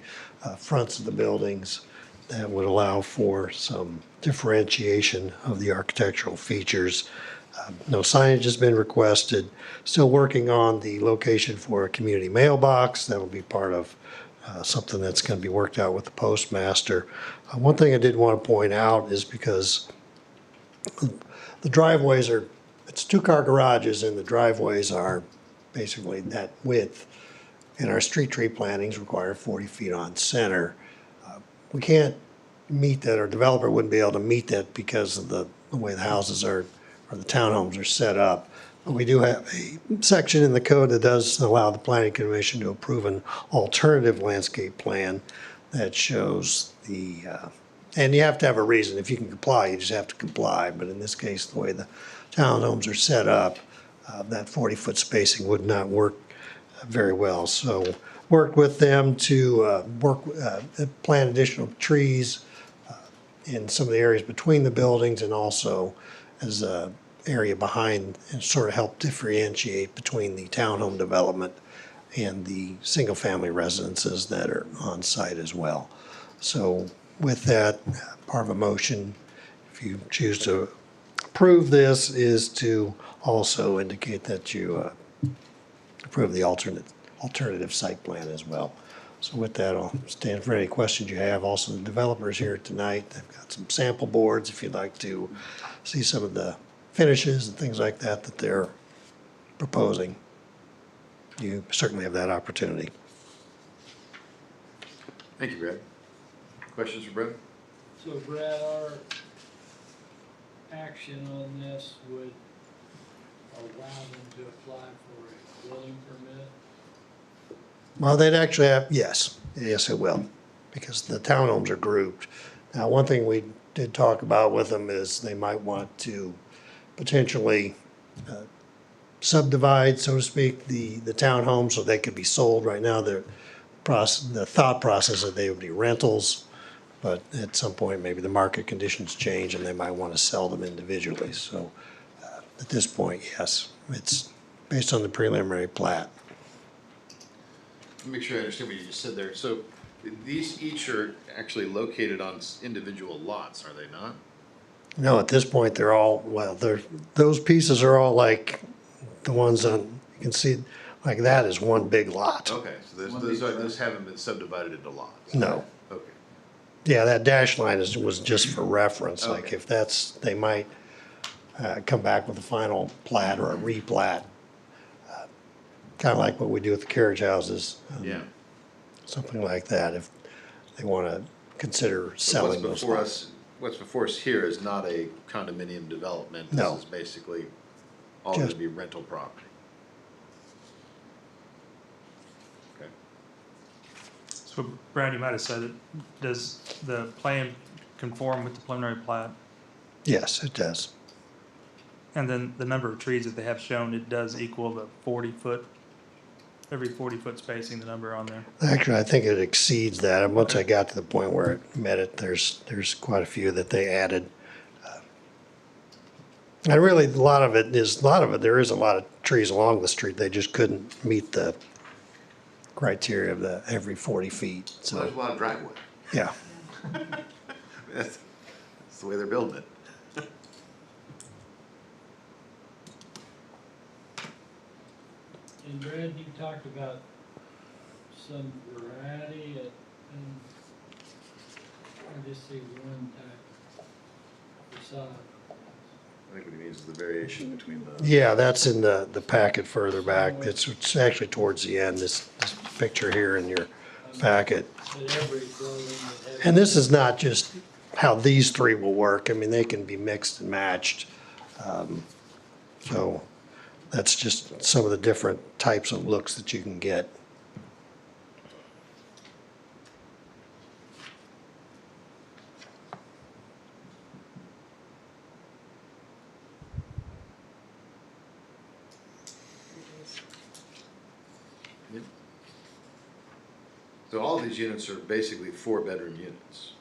fronts of the buildings that would allow for some differentiation of the architectural features. No signage has been requested. Still working on the location for a community mailbox. That'll be part of something that's going to be worked out with the postmaster. One thing I did want to point out is because the driveways it's 2-car garages and the driveways are basically that width. And our street tree plantings require 40 feet on center. We can't meet that, or developer wouldn't be able to meet that because of the way the houses are, or the townhomes are set up. But we do have a section in the code that does allow the planning commission to approve an alternative landscape plan that shows the, and you have to have a reason. If you can comply, you just have to comply. But in this case, the way the townhomes are set up, that 40-foot spacing would not work very well. So worked with them to plant additional trees in some of the areas between the buildings, and also as area behind and sort of help differentiate between the townhome development and the single-family residences that are on site as well. So with that, part of a motion, if you choose to approve this, is to also indicate that you approve the alternative site plan as well. So with that, I'll stand for any questions you have. Also, the developers here tonight, they've got some sample boards if you'd like to see some of the finishes and things like that that they're proposing. You certainly have that opportunity. Thank you, Brad. Questions for Brad? So Brad, our action on this would allow them to apply for a building permit? Well, they'd actually have, yes, it will, because the townhomes are grouped. Now, one thing we did talk about with them is they might want to potentially subdivide, so to speak, the townhomes so they could be sold. Right now, the thought process is they would be rentals, but at some point, maybe the market conditions change and they might want to sell them individually. So at this point, yes, it's based on the preliminary plat. Let me make sure I understand what you just said there. So these each are actually located on individual lots, are they not? No, at this point, they're all, well, those pieces are all like the ones on, you can see, like that is one big lot. Okay, so those haven't been subdivided into lots? No. Okay. Yeah, that dash line was just for reference, like Okay. if that's, they might come back with a final plat or a replat. Kind of like what we do with the carriage houses. Yeah. Something like that, if they want to consider But selling those lots. What's before us here is not a condominium development. No. This is basically all going to Just- be rental property. Okay. So Brad, you might have said it, does the plan conform with the preliminary plat? Yes, it does. And then the number of trees that they have shown, it does equal the 40-foot, every 40-foot spacing, the number on there. Actually, I think it exceeds that. And once I got to the point where it met it, there's quite a few that they added. And really, there is a lot of trees along the street. They just couldn't meet the criteria of the every 40 feet. So there's a So, lot of driveway. yeah. That's the way they're building it. And Brad, you talked about some variety and I just see one type of facade. I think what he means is the variation between the. Yeah, that's in the packet further back. It's actually towards the end, this picture here in your packet. That every building that has. And this is not just how these three will work. I mean, they can be mixed and matched. So that's just some of the different types of looks that you can get. So all of these units are basically 4-bedroom units.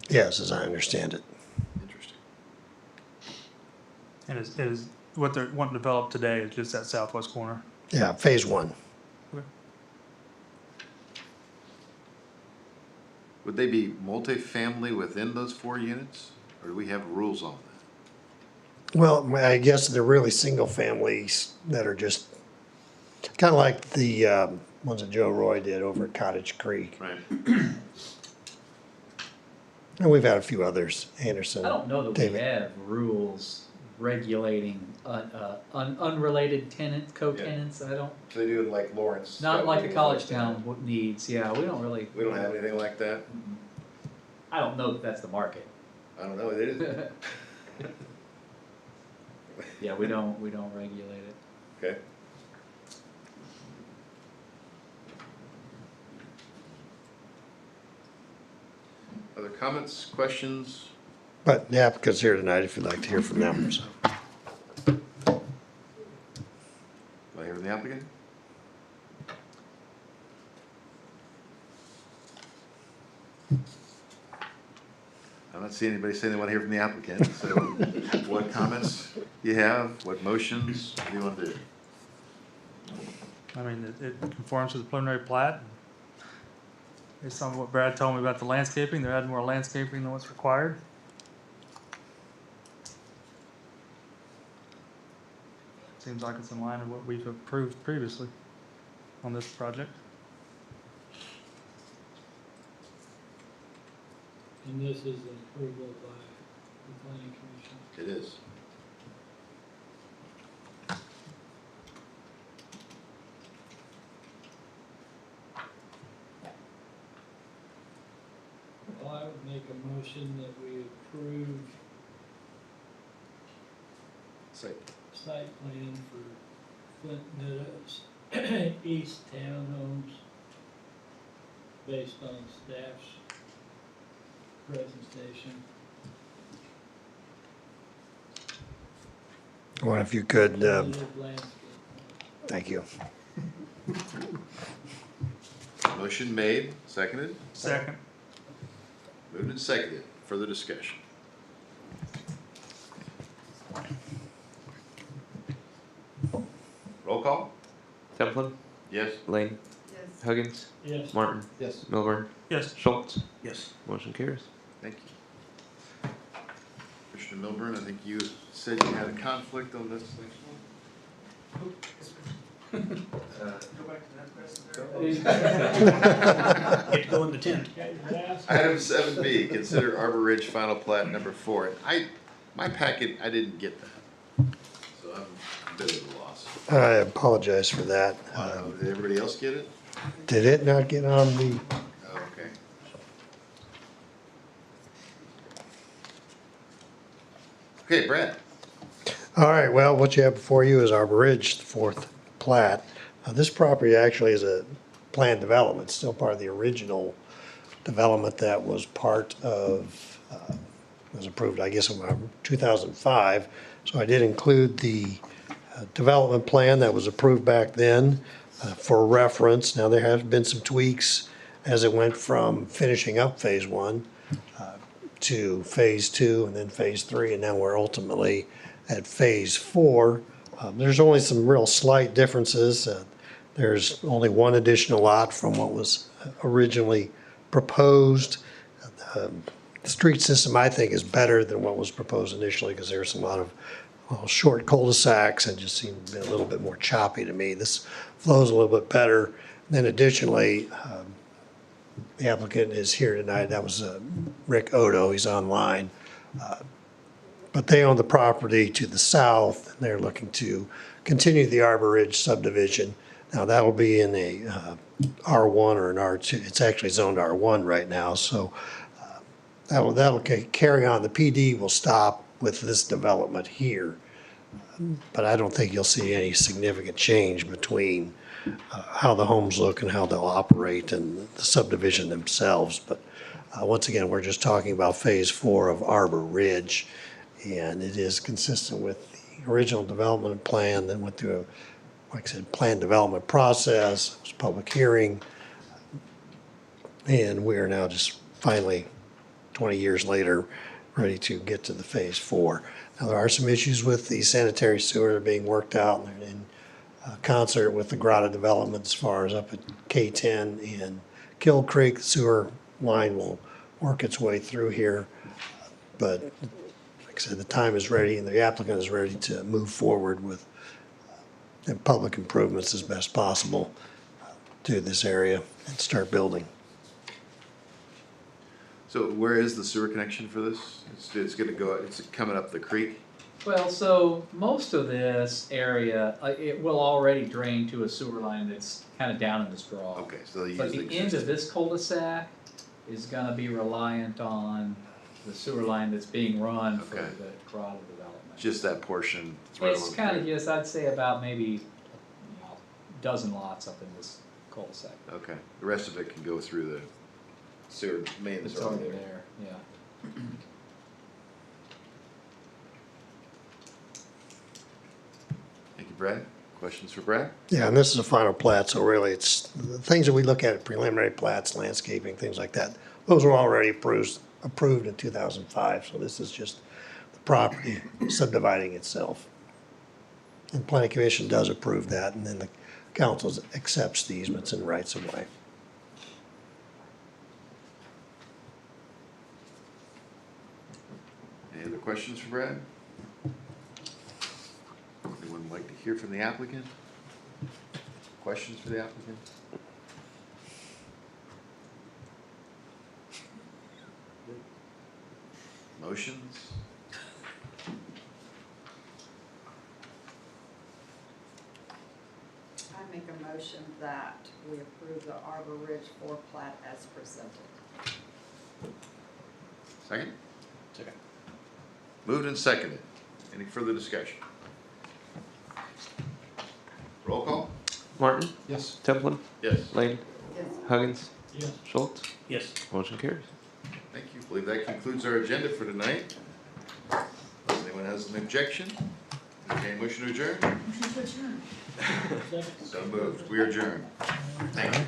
Yes, as I understand it. Interesting. And is what they're wanting to develop today is just that southwest corner. Yeah, phase one. Would they be multifamily within those 4 units? Or do we have rules on that? Well, I guess they're really single families that are just kind of like the ones that Joe Roy did over at Cottage Creek. Right. And we've had a few others, Anderson. I don't know that David. we have rules regulating unrelated tenants, co-tenants. I don't, So they do it like Lawrence. not like a college town needs. Yeah, we don't really. We don't have anything like that? I don't know that that's the market. I don't know, it is. Yeah, we don't regulate it. Okay. Other comments, questions? But the applicant's here tonight if you'd like to hear from them, so. Do I hear from the applicant? I I'm not seeing anybody saying they want to hear from the applicant, so what comments you have, what motions, what do you want to do? I mean, it conforms to the preliminary plat. Based on what Brad told me about the landscaping, they're adding more landscaping than what's required. Seems like it's in line with what we've approved previously on this project. And this is an approval by the planning commission. It is. Well, I would make a motion that we approve site plan for Flint Meadows East Townhomes based on staff's presentation. Well, if you could, Alternative landscape. thank you. Motion made, seconded? Second. Moved and seconded. Further discussion? Roll call? Templin, Yes. Lane, Yes. Huggins, Yes. Martin, Yes. Milburn, Yes. Schultz. Yes. Motion carries. Thank you. Commissioner Milburn, I think you said you had a conflict on this next one? Get to go in the tent. Item 7B, consider Arbor Ridge final plat number 4. My packet, I didn't get that, so I'm a bit of a loss. I apologize for that. Did everybody else get it? Did it not get on the, Oh, okay. Okay, Brad. all right, well, what you have before you is Arbor Ridge, the fourth plat. This property actually is a planned development, still part of the original development that was part of, was approved, I guess, in 2005. So I did include the development plan that was approved back then for reference. Now, there have been some tweaks as it went from finishing up phase one to phase two and then phase three, and now we're ultimately at phase four. There's only some real slight differences. There's only one additional lot from what was originally proposed. The street system, I think, is better than what was proposed initially because there's a lot of short cul-de-sacs and just seemed to be a little bit more choppy to me. This flows a little bit better. Then additionally, the applicant is here tonight. That was Rick Odo. He's online. But they own the property to the south, and they're looking to continue the Arbor Ridge subdivision. Now, that'll be in a R1 or an R2. It's actually zoned R1 right now, so that'll carry on. The PD will stop with this development here, but I don't think you'll see any significant change between how the homes look and how they'll operate and the subdivision themselves. But once again, we're just talking about phase four of Arbor Ridge, and it is consistent with the original development plan that went through a, like I said, planned development process. It was a public hearing, and we are now just finally, 20 years later, ready to get to the phase four. Now, there are some issues with the sanitary sewer that are being worked out, and they're in concert with the Grotto development as far as up at K10 and Kill Creek. The sewer line will work its way through here, but like I said, the time is ready and the applicant is ready to move forward with public improvements as best possible to this area and start building. So where is the sewer connection for this? It's gonna go, it's coming up the creek? Well, so most of this area, it will already drain to a sewer line that's kind of down in this draw. Okay, so they use But the the end of this cul-de-sac is gonna be reliant on the sewer line that's being run for Okay. the Grotto development. Just that portion. right It's along the kind of creek. just, I'd say about maybe a dozen lots up in this cul-de-sac. Okay, the rest of it can go through the sewer main that's It's already already there. there, yeah. Thank you, Brad. Questions for Brad? Yeah, and this is a final plat, so really it's the things that we look at preliminary plats, landscaping, things like that. Those are already approved approved in 2005, so this is just the property subdividing itself. And planning commission does approve that, and then the council accepts the easements and rights of way. Any other questions for Brad? Anyone like to hear from the applicant? Questions for the applicant? Motions? I make a motion that we approve the Arbor Ridge 4 plat as presented. Second? Second. Moved and seconded. Any further discussion? Roll call? Martin? Yes. Templeman? Yes. Lane? Yes. Huggins? Yes. Schultz? Yes. Motion carries. Thank you. I believe that concludes our agenda for tonight. Unless anyone has an objection? Okay, motion to adjourn? So moved. We are adjourned. Thank you.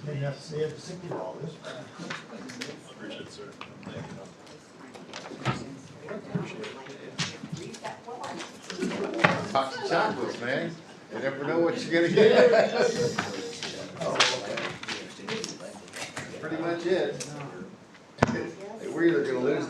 Maybe have to say it to all this. Appreciate it, sir. Pops and chocolates, man. You never know what you're gonna get. Pretty much it. We're either gonna lose